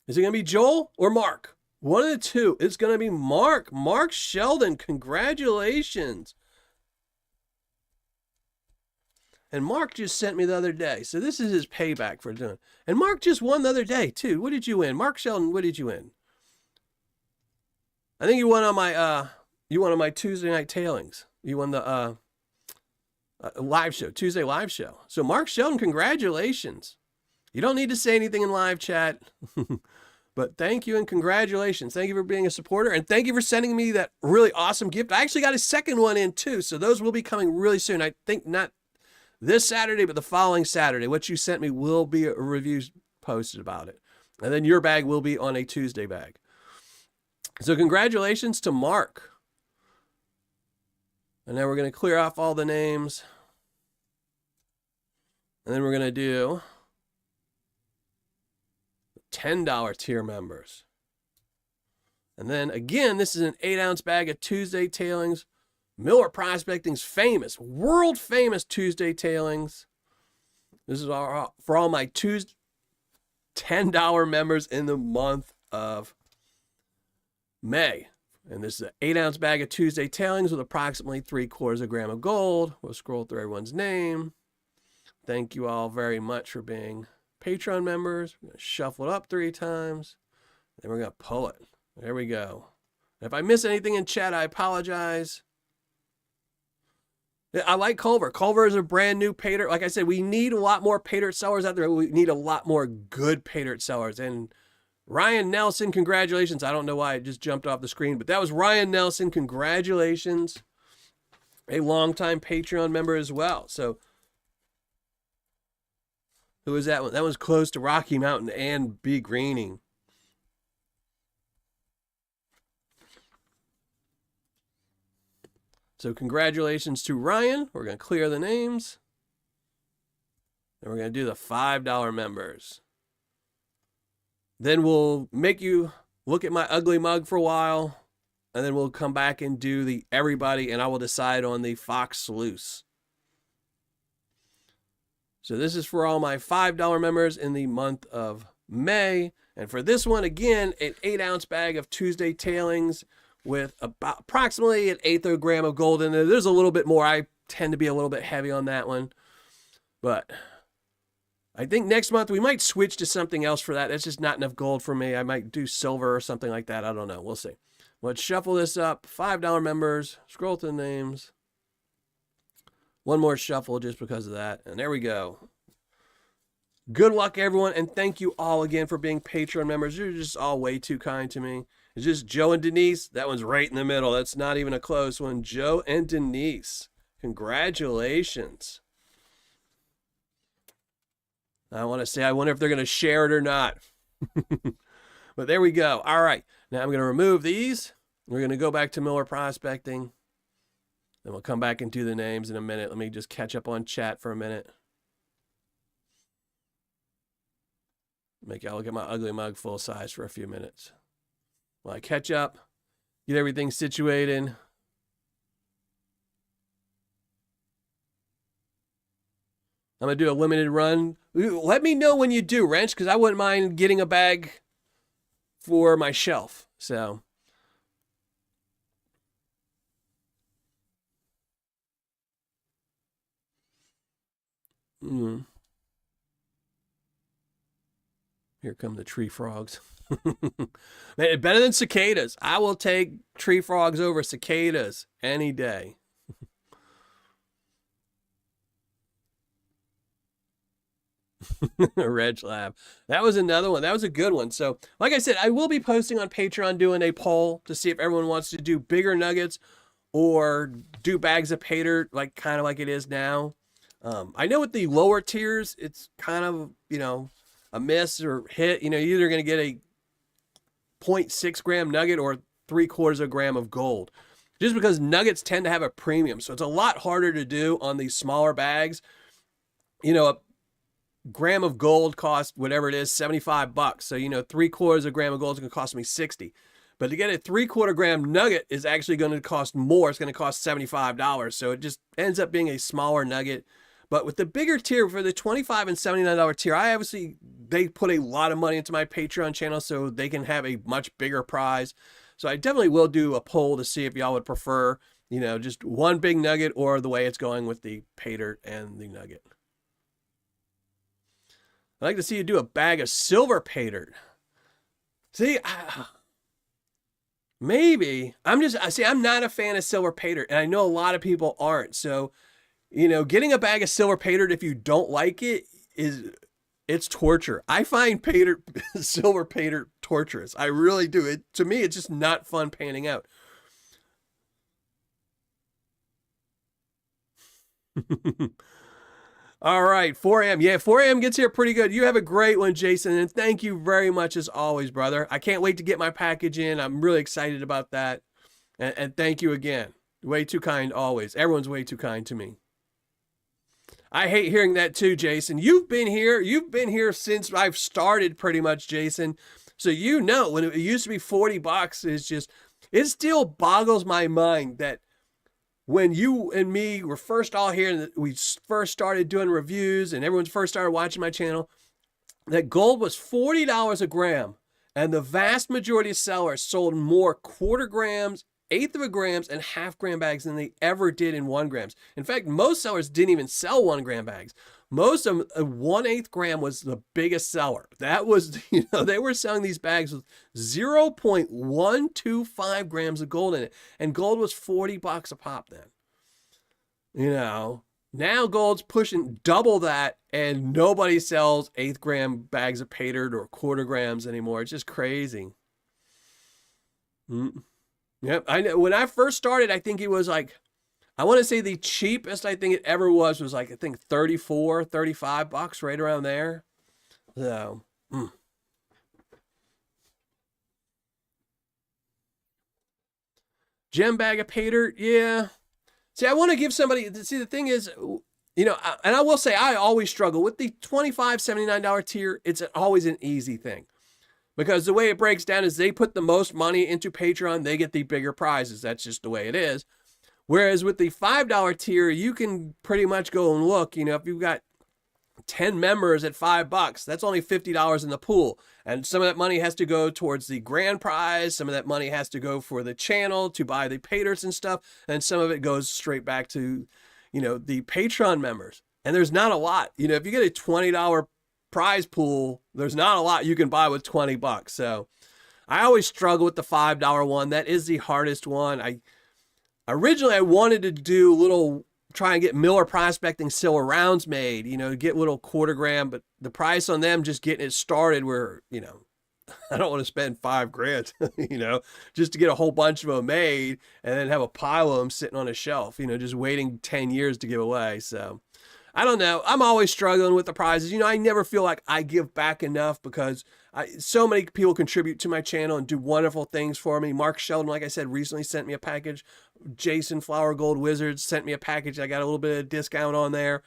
Is it going to be Joel or Mark? One of the two. It's going to be Mark. Mark Sheldon. Congratulations. And Mark just sent me the other day. So this is his payback for doing. And Mark just won the other day, too. What did you win? Mark Sheldon, what did you win? I think you won on my Tuesday night tailings. You won the live show, Tuesday live show. So Mark Sheldon, congratulations. You don't need to say anything in live chat. But thank you and congratulations. Thank you for being a supporter. And thank you for sending me that really awesome gift. I actually got a second one in, too. So those will be coming really soon. I think not this Saturday, but the following Saturday. What you sent me will be a review posted about it. And then your bag will be on a Tuesday bag. So congratulations to Mark. And now we're going to clear off all the names. And then we're going to do $10 tier members. And then again, this is an 8-ounce bag of Tuesday Tailings. Miller Prospecting's famous, world famous Tuesday Tailings. This is for all my Tuesday $10 members in the month of May. And this is an 8-ounce bag of Tuesday Tailings with approximately 3/4 gram of gold. We'll scroll through everyone's name. Thank you all very much for being Patreon members. We're going to shuffle it up 3 times. Then we're going to pull it. There we go. And if I miss anything in chat, I apologize. I like Culver. Culver is a brand new Paydirt. Like I said, we need a lot more Paydirt sellers out there. We need a lot more good Paydirt sellers. And Ryan Nelson, congratulations. I don't know why it just jumped off the screen, but that was Ryan Nelson. Congratulations. A longtime Patreon member as well. So who was that one? That was close to Rocky Mountain and B. Greening. So congratulations to Ryan. We're going to clear the names. And we're going to do the $5 members. Then we'll make you look at my ugly mug for a while. And then we'll come back and do the everybody. And I will decide on the Fox Sluice. So this is for all my $5 members in the month of May. And for this one, again, an 8-ounce bag of Tuesday Tailings with about approximately 1/8 of a gram of gold in there. There's a little bit more. I tend to be a little bit heavy on that one. But I think next month we might switch to something else for that. That's just not enough gold for me. I might do silver or something like that. I don't know. We'll see. Let's shuffle this up. $5 members. Scroll to the names. One more shuffle just because of that. And there we go. Good luck, everyone. And thank you all again for being Patreon members. You're just all way too kind to me. It's just Joe and Denise. That one's right in the middle. That's not even a close one. Joe and Denise. Congratulations. I want to say, I wonder if they're going to share it or not. But there we go. All right. Now I'm going to remove these. We're going to go back to Miller Prospecting. Then we'll come back and do the names in a minute. Let me just catch up on chat for a minute. I'll get my ugly mug full size for a few minutes. While I catch up, get everything situated. I'm going to do a limited run. Let me know when you do, Wrench, because I wouldn't mind getting a bag for my shelf. So, here come the tree frogs. Man, better than cicadas. I will take tree frogs over cicadas any day. Reg Lab. That was another one. That was a good one. So, like I said, I will be posting on Patreon doing a poll to see if everyone wants to do bigger nuggets or do bags of Paydirt, like kind of like it is now. I know with the lower tiers, it's kind of, a miss or hit. You're either going to get a 0.6 gram nugget or 3/4 gram of gold. Just because nuggets tend to have a premium. So it's a lot harder to do on these smaller bags. A gram of gold costs whatever it is, $75. So, 3/4 gram of gold is going to cost me 60. But to get a 3/4 gram nugget is actually going to cost more. It's going to cost $75. So it just ends up being a smaller nugget. But with the bigger tier, for the $25 and $79 tier, they put a lot of money into my Patreon channel so they can have a much bigger prize. So I definitely will do a poll to see if y'all would prefer, just one big nugget or the way it's going with the Paydirt and the nugget. I'd like to see you do a bag of silver Paydirt. See, maybe. I'm not a fan of silver Paydirt, and I know a lot of people aren't. So, getting a bag of silver Paydirt if you don't like it it's torture. I find silver Paydirt torturous. I really do. To me, it's just not fun panning out. All right, 4 a.m. Yeah, 4 a.m. gets here pretty good. You have a great one, Jason, and thank you very much as always, brother. I can't wait to get my package in. I'm really excited about that. And thank you again. Way too kind always. Everyone's way too kind to me. I hate hearing that too, Jason. You've been here since I've started pretty much, Jason. So when it used to be $40, it still boggles my mind that when you and me were first all here and we first started doing reviews and everyone first started watching my channel, that gold was $40 a gram. And the vast majority of sellers sold more 1/4 grams, 1/8 of a grams, and 1/2 gram bags than they ever did in 1 grams. In fact, most sellers didn't even sell 1 gram bags. Most of them, 1/8 gram was the biggest seller. That was, they were selling these bags with 0.125 grams of gold in it. And gold was $40 a pop then. Now gold's pushing double that and nobody sells 1/8 gram bags of Paydirt or 1/4 grams anymore. It's just crazy. Yep, I know. When I first started, I think it was I want to say the cheapest I think it ever was I think $34, $35, right around there. So, gem bag of Paydirt, yeah. See, I want to give somebody, the thing is, and I will say I always struggle with the $25, $79 tier. It's always an easy thing. Because the way it breaks down is they put the most money into Patreon, they get the bigger prizes. That's just the way it is. Whereas with the $5 tier, you can pretty much go and look, if you've got 10 members at $5. That's only $50 in the pool. And some of that money has to go towards the grand prize. Some of that money has to go for the channel to buy the Paydirts and stuff. And some of it goes straight back to, the Patreon members. And there's not a lot. If you get a $20 prize pool, there's not a lot you can buy with $20. So I always struggle with the $5 one. That is the hardest one. Originally I wanted to try and get Miller Prospecting silver rounds made, get little quarter gram, but the price on them just getting it started where, I don't want to spend $5,000, just to get a whole bunch of them made and then have a pile of them sitting on a shelf, just waiting 10 years to give away. So I don't know. I'm always struggling with the prizes. I never feel like I give back enough because so many people contribute to my channel and do wonderful things for me. Mark Sheldon, like I said, recently sent me a package. Jason Flower Gold Wizards sent me a package. I got a little bit of discount on there.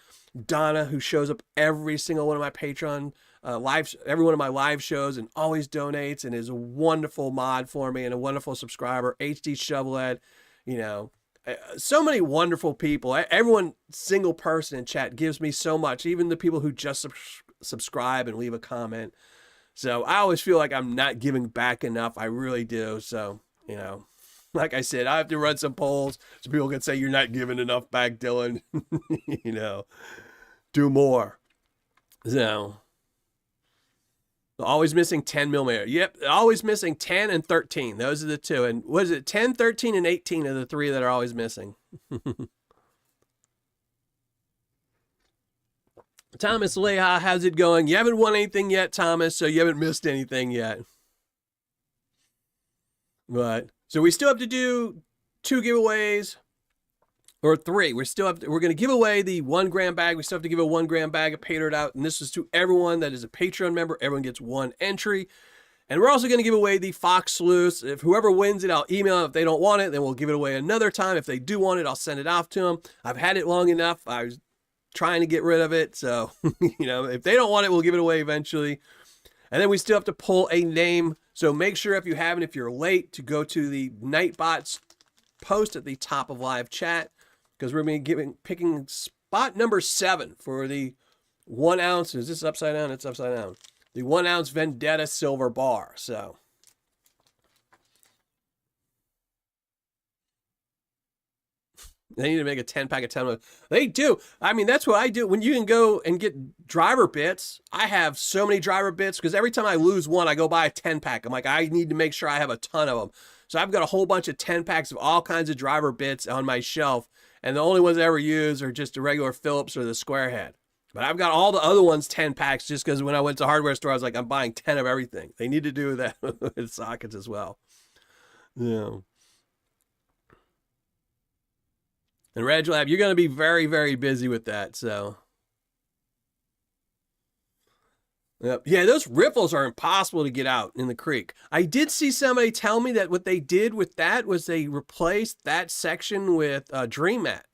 Donna, who shows up every single one of my Patreon every one of my live shows and always donates and is a wonderful mod for me and a wonderful subscriber. HD Shovelhead, so many wonderful people. Everyone, single person in chat gives me so much. Even the people who just subscribe and leave a comment. So I always feel like I'm not giving back enough. I really do. So, like I said, I have to run some polls so people can say you're not giving enough back, Dylan. Do more. So, always missing 10 millimeter. Yep, always missing 10 and 13. Those are the two. And what is it? 10, 13, and 18 are the three that are always missing. Thomas Leha, how's it going? You haven't won anything yet, Thomas, so you haven't missed anything yet. But so we still have to do 2 giveaways. Or 3. We're going to give away the 1 gram bag. We still have to give a 1 gram bag of Paydirt out. And this is to everyone that is a Patreon member. Everyone gets 1 entry. And we're also going to give away the Fox Sleuths. If whoever wins it, I'll email them. If they don't want it, then we'll give it away another time. If they do want it, I'll send it off to them. I've had it long enough. I was trying to get rid of it. So, if they don't want it, we'll give it away eventually. And then we still have to pull a name. So make sure if you haven't, if you're late, to go to the Nightbots post at the top of live chat. Because we're going to be picking spot number 7 for the 1 ounce. Is this upside down? It's upside down. The 1 ounce Vendetta silver bar. So they need to make a 10-pack of 10. They do. I mean, that's what I do. When you can go and get driver bits, I have so many driver bits because every time I lose one, I go buy a 10-pack. I'm like, I need to make sure I have a ton of them. So I've got a whole bunch of 10-packs of all kinds of driver bits on my shelf. And the only ones I ever use are just the regular Phillips or the square head. But I've got all the other ones 10 packs just because when I went to the hardware store, I was like, I'm buying 10 of everything. They need to do that with sockets as well. Yeah. And Reg Lab, you're going to be very, very busy with that. So, yep. Yeah, those riffles are impossible to get out in the creek. I did see somebody tell me that what they did with that was they replaced that section with Dream Mat.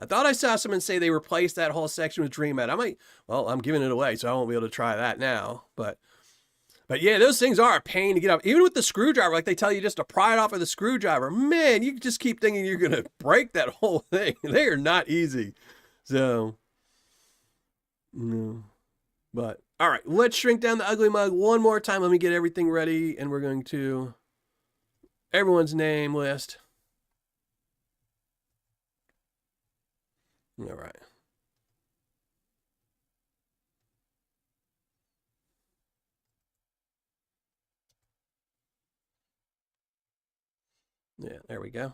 I thought I saw someone say they replaced that whole section with Dream Mat. I'm giving it away, so I won't be able to try that now. But yeah, those things are a pain to get up. Even with the screwdriver, like they tell you just to pry it off with a screwdriver. Man, you just keep thinking you're going to break that whole thing. They are not easy. So, no. But, all right, let's shrink down the ugly mug one more time. Let me get everything ready, and we're going to everyone's name list. All right. Yeah, there we go.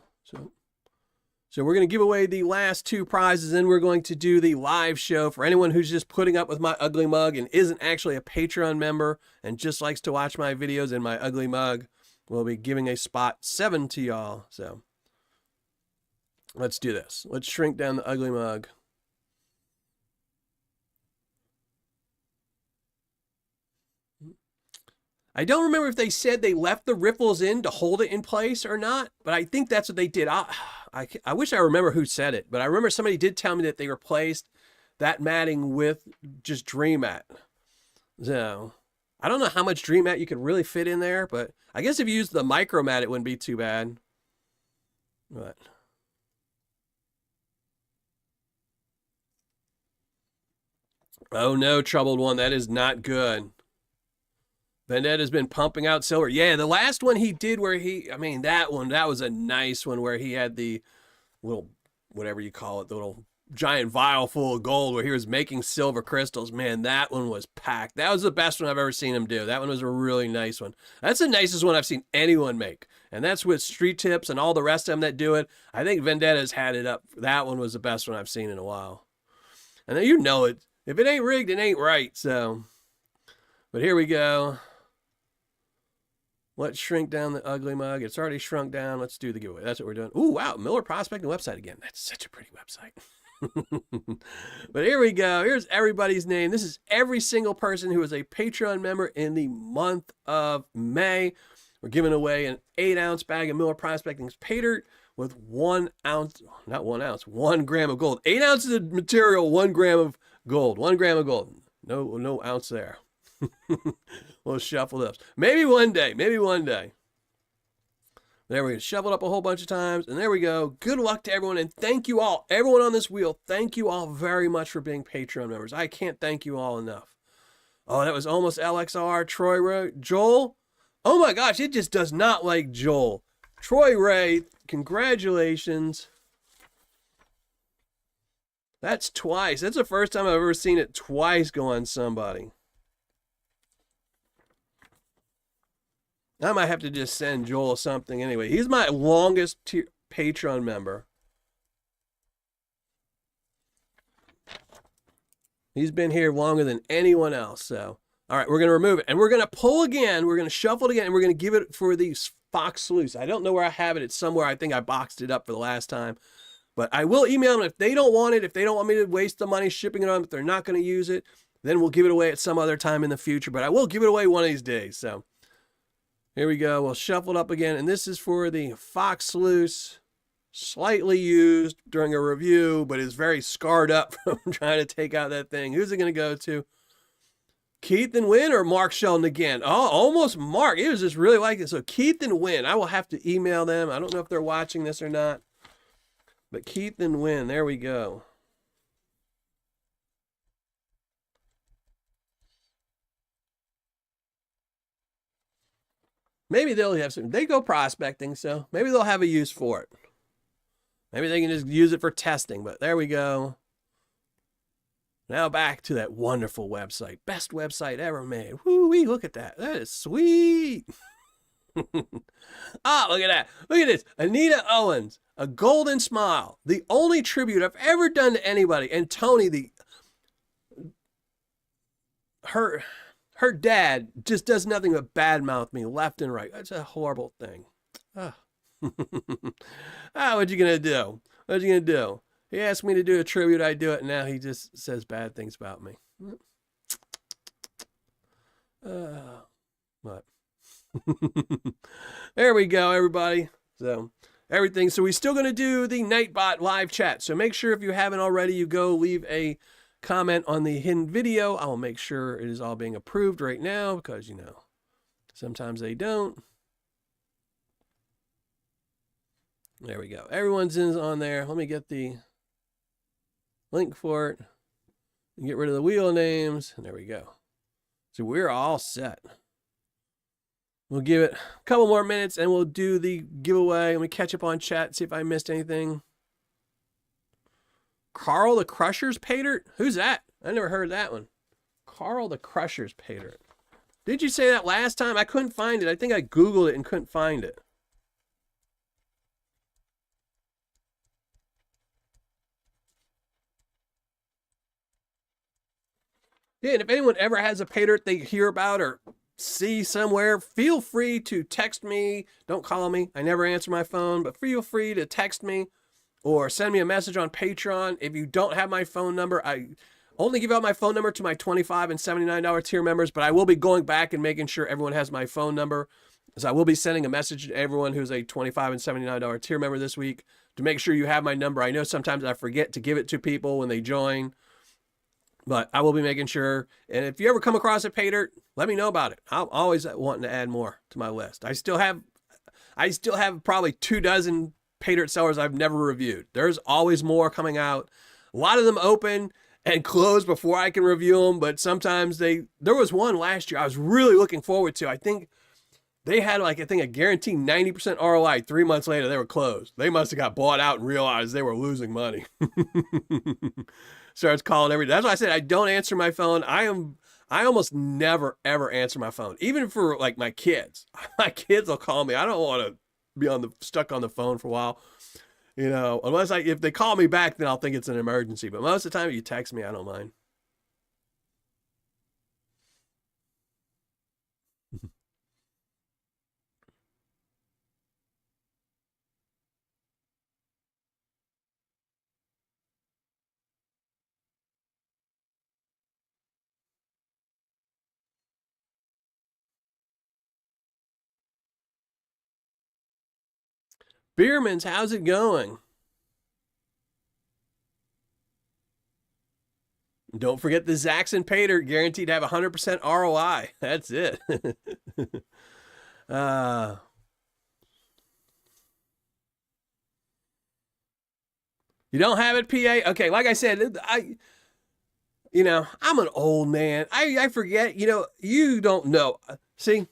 So we're going to give away the last 2 prizes, and we're going to do the live show for anyone who's just putting up with my ugly mug and isn't actually a Patreon member and just likes to watch my videos in my ugly mug. We'll be giving a spot 7 to y'all. So let's do this. Let's shrink down the ugly mug. I don't remember if they said they left the riffles in to hold it in place or not, but I think that's what they did. I wish I remember who said it, but I remember somebody did tell me that they replaced that matting with just Dream Mat. So I don't know how much Dream Mat you could really fit in there, but I guess if you use the micro mat, it wouldn't be too bad. But Oh no, troubled one. That is not good. Vendetta's been pumping out silver. Yeah, the last one he did where that was a nice one where he had the little, whatever you call it, the little giant vial full of gold where he was making silver crystals. Man, that one was packed. That was the best one I've ever seen him do. That one was a really nice one. That's the nicest one I've seen anyone make. And that's with Street Tips and all the rest of them that do it. I think Vendetta's had it up. That one was the best one I've seen in a while. And then you know it. If it ain't rigged, it ain't right. So, but here we go. Let's shrink down the ugly mug. It's already shrunk down. Let's do the giveaway. That's what we're doing. Ooh, wow. Miller Prospecting website again. That's such a pretty website. But here we go. Here's everybody's name. This is every single person who is a Patreon member in the month of May. We're giving away an 8-ounce bag of Miller Prospecting's Paydirt with 1 ounce, not 1 ounce, 1 gram of gold. 8 ounces of material, 1 gram of gold. 1 gram of gold. No ounce there. We'll shuffle it up. Maybe one day. Maybe one day. There we go. Shuffled up a whole bunch of times. And there we go. Good luck to everyone. And thank you all. Everyone on this wheel, thank you all very much for being Patreon members. I can't thank you all enough. Oh, that was almost LXR. Troy Ray. Joel. Oh my gosh. It just does not like Joel. Troy Ray. Congratulations. That's twice. That's the first time I've ever seen it twice go on somebody. I might have to just send Joel something anyway. He's my longest Patreon member. He's been here longer than anyone else. So, all right, we're going to remove it. And we're going to pull again. We're going to shuffle it again. And we're going to give it for the Fox Sleuths. I don't know where I have it. It's somewhere. I think I boxed it up for the last time. But I will email them if they don't want it. If they don't want me to waste the money shipping it on, if they're not going to use it, then we'll give it away at some other time in the future. But I will give it away one of these days. So. Here we go. We'll shuffle it up again. And this is for the Fox Sleuths. Slightly used during a review, but is very scarred up from trying to take out that thing. Who's it going to go to? Keith and Wynn or Mark Sheldon again? Oh, almost Mark. He was just really like it. So Keith and Wynn. I will have to email them. I don't know if they're watching this or not. But Keith and Wynn. There we go. Maybe they'll have some, they go prospecting, so maybe they'll have a use for it. Maybe they can just use it for testing, but there we go. Now back to that wonderful website. Best website ever made. Woo-wee, look at that. That is sweet. Look at that. Look at this. Anita Owens, A Golden Smile. The only tribute I've ever done to anybody. And Tony, her dad just does nothing but badmouth me left and right. That's a horrible thing. What you gonna do? What you gonna do? He asked me to do a tribute, I do it, and now he just says bad things about me. What? There we go, everybody. So everything. So we're still gonna do the Nightbot live chat. So make sure if you haven't already, you go leave a comment on the hidden video. I will make sure it is all being approved right now because, you know, sometimes they don't. There we go. Everyone's on there. Let me get the link for it. Get rid of the wheel names. And there we go. So we're all set. We'll give it a couple more minutes and we'll do the giveaway. Let me catch up on chat, see if I missed anything. Carl the Crusher's Paydirt? Who's that? I never heard that one. Carl the Crusher's Paydirt. Did you say that last time? I couldn't find it. I think I Googled it and couldn't find it. Yeah, and if anyone ever has a Paydirt they hear about or see somewhere, feel free to text me. Don't call me. I never answer my phone, but feel free to text me. Or send me a message on Patreon. If you don't have my phone number, I only give out my phone number to my $25 and $79 tier members, but I will be going back and making sure everyone has my phone number. So I will be sending a message to everyone who's a $25 and $79 tier member this week to make sure you have my number. I know sometimes I forget to give it to people when they join, but I will be making sure. And if you ever come across a Paydirt, let me know about it. I'm always wanting to add more to my list. I still have probably 24 Paydirt sellers I've never reviewed. There's always more coming out. A lot of them open, and close before I can review them. But sometimes there was one last year I was really looking forward to. I think they had like, I think a guaranteed 90% ROI. 3 months later, they were closed. They must have got bought out and realized they were losing money. Starts calling every day. That's why I said I don't answer my phone. I almost never ever answer my phone, even for like my kids. My kids will call me. I don't want to be stuck on the phone for a while, unless if they call me back, then I'll think it's an emergency. But most of the time, if you text me, I don't mind. Beerman's, how's it going? Don't forget the Zaxxon Paydirt, guaranteed to have 100% ROI. That's it. uh, you don't have it, PA? Okay, like I said, I'm an old man. I forget, you don't know. See,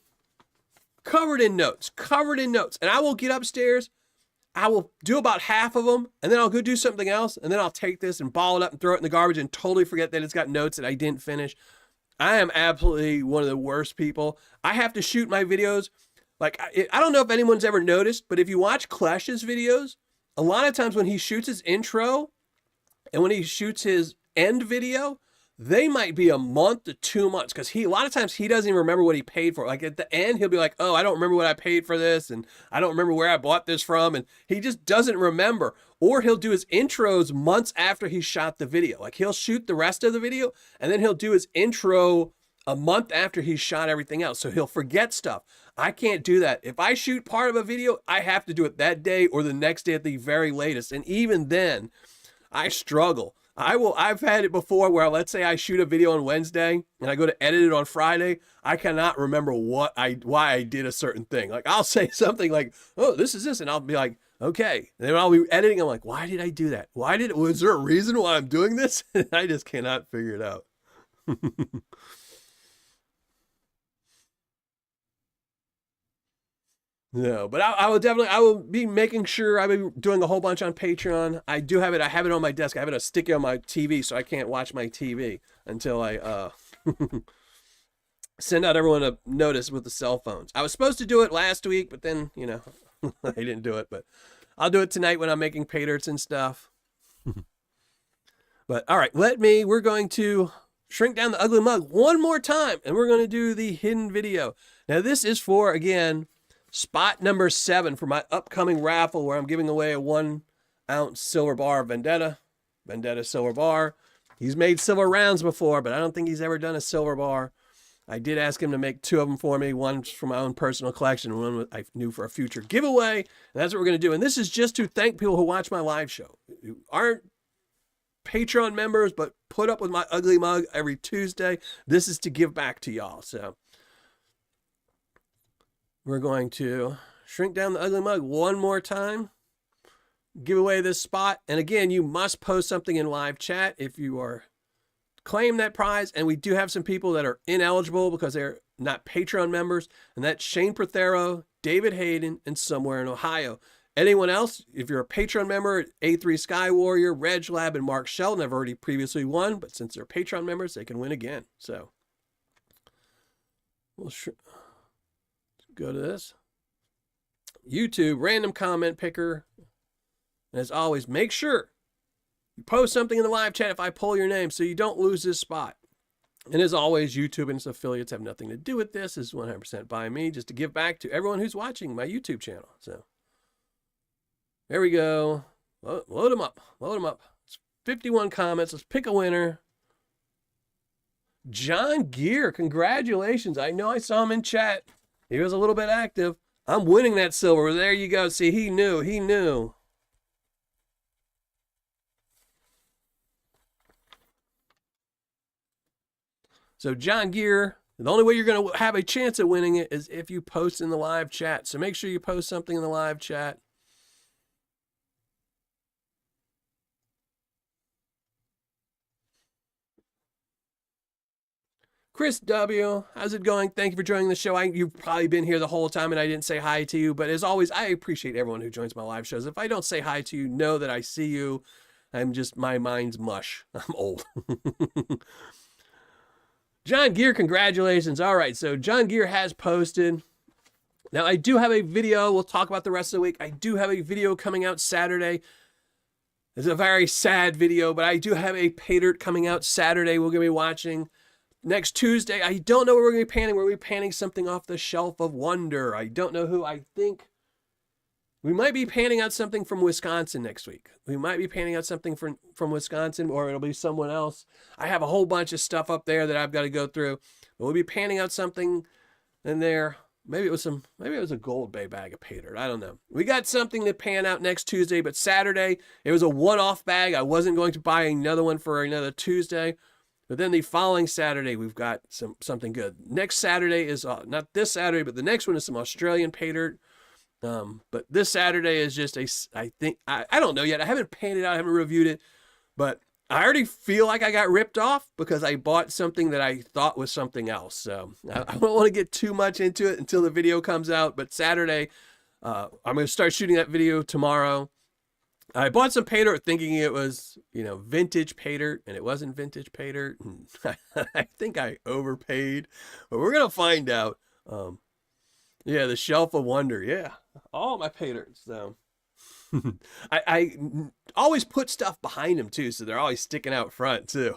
covered in notes. And I will get upstairs. I will do about half of them, and then I'll go do something else, and then I'll take this and ball it up and throw it in the garbage and totally forget that it's got notes that I didn't finish. I am absolutely one of the worst people. I have to shoot my videos. Like, I don't know if anyone's ever noticed, but if you watch Clash's videos, a lot of times when he shoots his intro and when he shoots his end video, they might be a month to 2 months, because a lot of times he doesn't even remember what he paid for. Like at the end, he'll be like, oh, I don't remember what I paid for this, and I don't remember where I bought this from, and he just doesn't remember. Or he'll do his intros months after he shot the video. Like he'll shoot the rest of the video, and then he'll do his intro a month after he's shot everything else. So he'll forget stuff. I can't do that. If I shoot part of a video, I have to do it that day or the next day at the very latest. And even then, I struggle. I've had it before where, let's say I shoot a video on Wednesday and I go to edit it on Friday. I cannot remember why I did a certain thing. Like I'll say something like, oh, this is this. And I'll be like, okay. And then I'll be editing. I'm like, why did I do that? Was there a reason why I'm doing this? I just cannot figure it out. No, but I will be making sure I'll be doing a whole bunch on Patreon. I have it on my desk. I have it a sticky on my TV, so I can't watch my TV until I send out everyone a notice with the cell phones. I was supposed to do it last week, but then, I didn't do it, but I'll do it tonight when I'm making Paydirts and stuff. But all right, we're going to shrink down the ugly mug one more time, and we're going to do the hidden video. Now this is for, again, spot number 7 for my upcoming raffle, where I'm giving away a 1-ounce silver bar of Vendetta silver bar. He's made silver rounds before, but I don't think he's ever done a silver bar. I did ask him to make 2 of them for me, one for my own personal collection, one I knew for a future giveaway, and that's what we're going to do. And this is just to thank people who watch my live show, who aren't Patreon members, but put up with my ugly mug every Tuesday. This is to give back to y'all, so we're going to shrink down the ugly mug one more time, give away this spot. And again, you must post something in live chat if you are claim that prize. And we do have some people that are ineligible because they're not Patreon members. And that's Shane Prothero, David Hayden, and Somewhere in Ohio. Anyone else, if you're a Patreon member, A3 Sky Warrior, Reg Lab, and Mark Sheldon have already previously won. But since they're Patreon members, they can win again. So we'll go to this. YouTube, random comment picker. And as always, make sure you post something in the live chat if I pull your name so you don't lose this spot. And as always, YouTube and its affiliates have nothing to do with this. This is 100% by me, just to give back to everyone who's watching my YouTube channel. So there we go. Load them up. Load them up. It's 51 comments. Let's pick a winner. John Gear, congratulations. I know I saw him in chat. He was a little bit active. I'm winning that silver. There you go. See, he knew. So John Gear, the only way you're going to have a chance at winning it is if you post in the live chat. So make sure you post something in the live chat. Chris W., how's it going? Thank you for joining the show. You've probably been here the whole time and I didn't say hi to you, but as always, I appreciate everyone who joins my live shows. If I don't say hi to you, know that I see you. My mind's mush. I'm old. John Gear, congratulations. All right, so John Gear has posted. Now, I do have a video. We'll talk about the rest of the week. I do have a video coming out Saturday. It's a very sad video, but I do have a Paydirt coming out Saturday. We're going to be watching. Next Tuesday, I don't know what we're going to be panning. We're going to be panning something off the shelf of wonder. I don't know who. I think we might be panning out something from Wisconsin next week. We might be panning out something from Wisconsin, or it'll be someone else. I have a whole bunch of stuff up there that I've got to go through. But we'll be panning out something in there. Maybe it was a Gold Bay bag of Paydirt. I don't know. We got something to pan out next Tuesday, but Saturday, it was a one-off bag. I wasn't going to buy another one for another Tuesday. But then the following Saturday, we've got something good. Next Saturday is, not this Saturday, but the next one is some Australian Paydirt. But this Saturday is just I don't know yet. I haven't panned it out. I haven't reviewed it. But I already feel like I got ripped off because I bought something that I thought was something else. So I don't want to get too much into it until the video comes out. But Saturday, I'm going to start shooting that video tomorrow. I bought some Paydirt thinking it was, vintage Paydirt, and it wasn't vintage Paydirt. And I think I overpaid, but we're going to find out. Yeah, the Shelf of Wonder. Yeah, all my Paydirts. So I always put stuff behind them too, so they're always sticking out front too.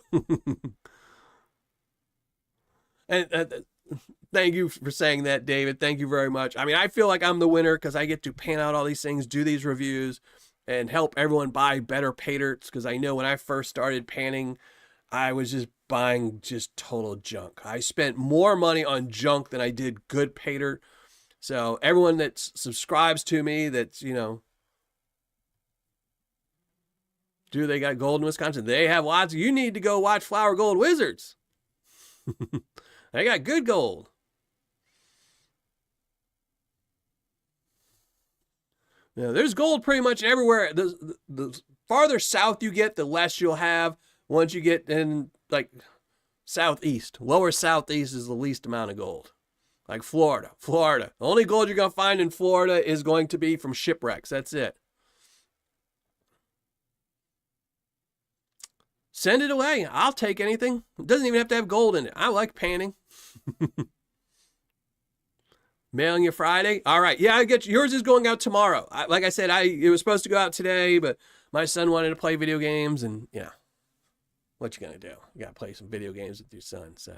And thank you for saying that, David. Thank you very much. I mean, I feel like I'm the winner because I get to pan out all these things, do these reviews, and help everyone buy better Paydirts, because I know when I first started panning, I was just buying just total junk. I spent more money on junk than I did good Paydirt. So everyone that subscribes to me, that's, do they got gold in Wisconsin? They have lots. You need to go watch Flower Gold Wizards. They got good gold. There's gold pretty much everywhere. The farther south you get, the less you'll have. Once you get in, like, southeast. Lower southeast is the least amount of gold. Like Florida. The only gold you're going to find in Florida is going to be from shipwrecks. That's it. Send it away. I'll take anything. It doesn't even have to have gold in it. I like panning. Mailing you Friday. All right. Yeah, I get you. Yours is going out tomorrow. Like I said, it was supposed to go out today, but my son wanted to play video games, and what you gonna do? You gotta play some video games with your son. So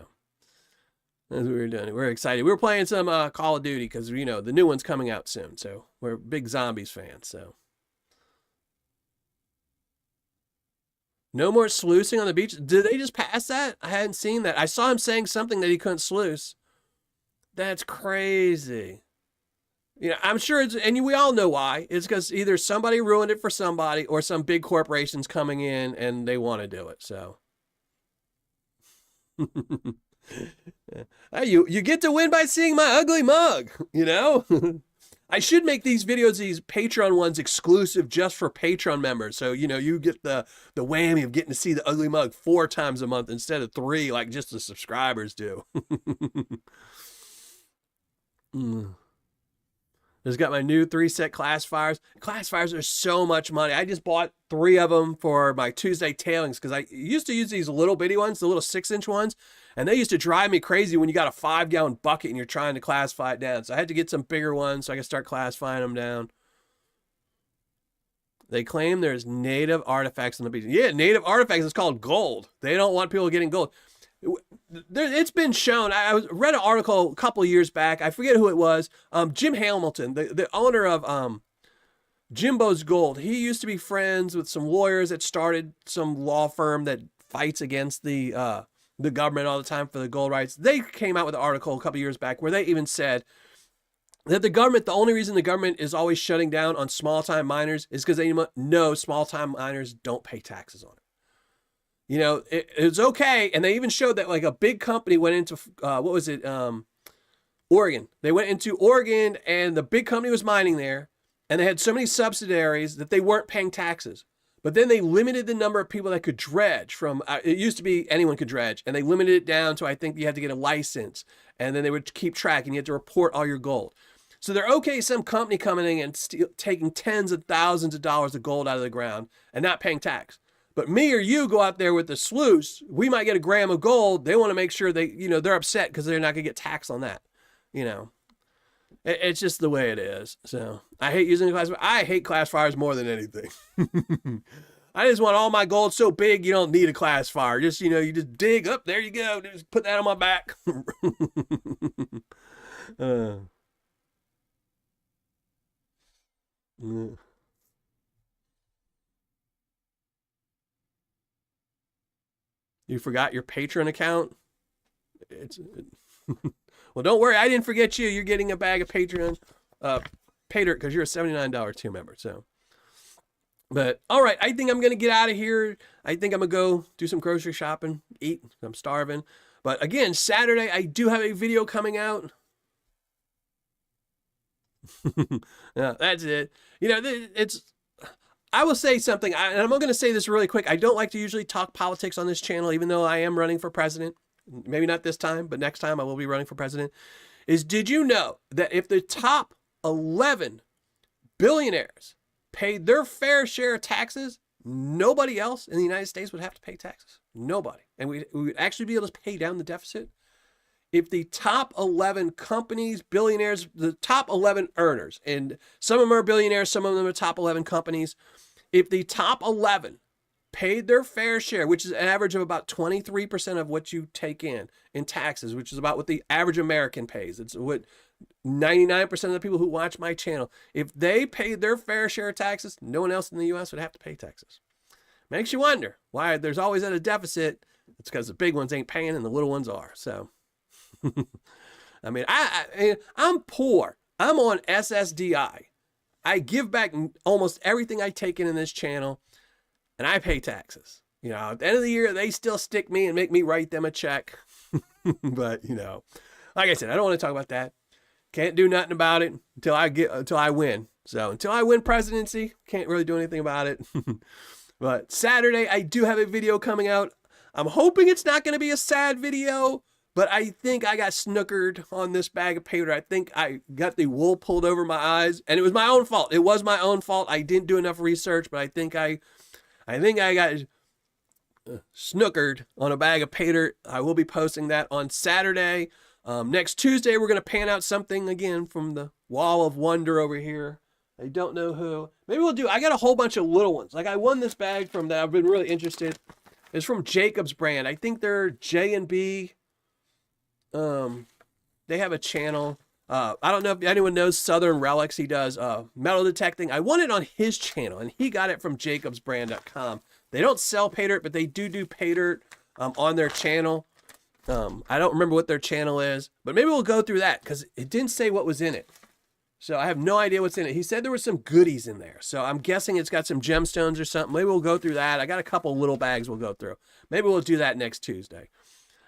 that's what we're doing. We're excited. We're playing some Call of Duty because the new one's coming out soon. So we're big zombies fans. So no more sluicing on the beach. Did they just pass that? I hadn't seen that. I saw him saying something that he couldn't sluice. That's crazy. I'm sure and we all know why. It's because either somebody ruined it for somebody or some big corporation's coming in and they want to do it. So you get to win by seeing my ugly mug, I should make these videos, these Patreon ones, exclusive just for Patreon members. So, you get the whammy of getting to see the ugly mug 4 times a month instead of 3 like just the subscribers do. Just got my new 3-set classifiers. Classifiers are so much money. I just bought 3 of them for my Tuesday tailings because I used to use these little bitty ones, the little 6-inch ones, and they used to drive me crazy when you got a 5-gallon bucket and you're trying to classify it down. So I had to get some bigger ones so I could start classifying them down. They claim there's native artifacts on the beach. Yeah, native artifacts. It's called gold. They don't want people getting gold. It's been shown. I read an article a couple of years back. I forget who it was. Jim Hamilton, the owner of Jimbo's Gold. He used to be friends with some lawyers that started some law firm that fights against the government all the time for the gold rights. They came out with an article a couple of years back where they even said that the only reason the government is always shutting down on small-time miners is because they know small-time miners don't pay taxes on it. It's okay. And they even showed that like a big company went into, Oregon. They went into Oregon and the big company was mining there and they had so many subsidiaries that they weren't paying taxes. But then they limited the number of people that could dredge from, it used to be anyone could dredge, and they limited it down to, I think you had to get a license, and then they would keep track, and you had to report all your gold. So they're okay, some company coming in and taking tens of thousands of dollars of gold out of the ground and not paying tax. But me or you go out there with the sluice, we might get a gram of gold. They want to make sure they, they're upset because they're not going to get taxed on that. It's just the way it is. So I hate using classifiers. I hate classifiers more than anything. I just want all my gold so big you don't need a classifier. Just, you just dig up. There you go. Just put that on my back. You forgot your Patreon account? Well, don't worry. I didn't forget you. You're getting a bag of Patreon, Paydirt, because you're a $79 tier member. So, but all right. I think I'm going to get out of here. I think I'm going to go do some grocery shopping, eat. I'm starving. But again, Saturday, I do have a video coming out. Yeah, that's it. I will say something, and I'm going to say this really quick. I don't like to usually talk politics on this channel, even though I am running for president. Maybe not this time, but next time I will be running for president. Did you know that if the top 11 billionaires paid their fair share of taxes, nobody else in the United States would have to pay taxes? Nobody. And we would actually be able to pay down the deficit. If the top 11 companies, billionaires, the top 11 earners, and some of them are billionaires, some of them are top 11 companies, if the top 11 paid their fair share, which is an average of about 23% of what you take in taxes, which is about what the average American pays. It's what 99% of the people who watch my channel, if they paid their fair share of taxes, no one else in the U.S. would have to pay taxes. Makes you wonder why there's always at a deficit. It's because the big ones ain't paying and the little ones are. So, I mean, I'm poor. I'm on SSDI. I give back almost everything I take in this channel, and I pay taxes. At the end of the year, they still stick me and make me write them a check. But, like I said, I don't want to talk about that. Can't do nothing about it until I win. So until I win presidency, can't really do anything about it. But Saturday, I do have a video coming out. I'm hoping it's not going to be a sad video, but I think I got snookered on this bag of Paydirt. I think I got the wool pulled over my eyes, and it was my own fault. It was my own fault. I didn't do enough research, but I think I got snookered on a bag of Paydirt. I will be posting that on Saturday. Next Tuesday, we're going to pan out something again from the wall of wonder over here. I don't know who. Maybe I got a whole bunch of little ones. Like I won this bag from that I've been really interested. It's from Jacob's brand. I think they're J&B. They have a channel. I don't know if anyone knows Southern Relics. He does metal detecting. I won it on his channel, and he got it from jacobsbrand.com. They don't sell Paydirt, but they do Paydirt on their channel. I don't remember what their channel is, but maybe we'll go through that because it didn't say what was in it. So I have no idea what's in it. He said there were some goodies in there. So I'm guessing it's got some gemstones or something. Maybe we'll go through that. I got a couple little bags we'll go through. Maybe we'll do that next Tuesday.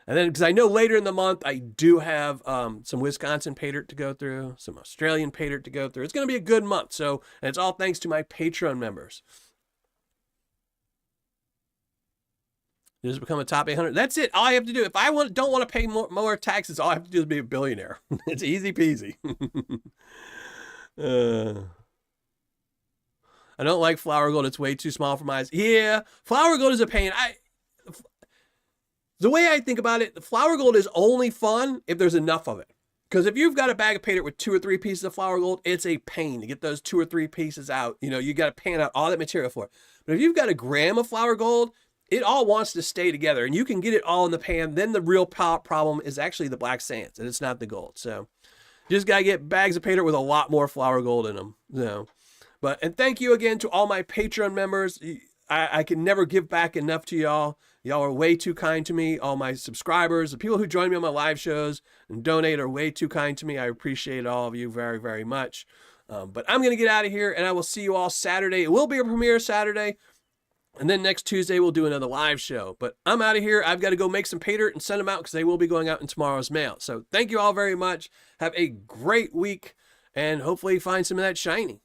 And then, because I know later in the month, I do have some Wisconsin Paydirt to go through, some Australian Paydirt to go through. It's going to be a good month. So, and it's all thanks to my Patreon members. You just become a top 800. That's it. All I have to do, if I don't want to pay more taxes, all I have to do is be a billionaire. It's easy peasy. I don't like flower gold. It's way too small for my eyes. Yeah, flower gold is a pain. The way I think about it, the flower gold is only fun if there's enough of it. Because if you've got a bag of Paydirt with 2 or 3 pieces of flower gold, it's a pain to get those 2 or 3 pieces out. You got to pan out all that material for it. But if you've got a gram of flower gold, it all wants to stay together, and you can get it all in the pan. Then the real problem is actually the black sands, and it's not the gold. So just got to get bags of Paydirt with a lot more flower gold in them. And thank you again to all my Patreon members. I can never give back enough to y'all. Y'all are way too kind to me. All my subscribers, the people who join me on my live shows and donate are way too kind to me. I appreciate all of you very, very much. But I'm going to get out of here, and I will see you all Saturday. It will be a premiere Saturday. And then next Tuesday, we'll do another live show. But I'm out of here. I've got to go make some Paydirt and send them out because they will be going out in tomorrow's mail. So thank you all very much. Have a great week and hopefully find some of that shiny.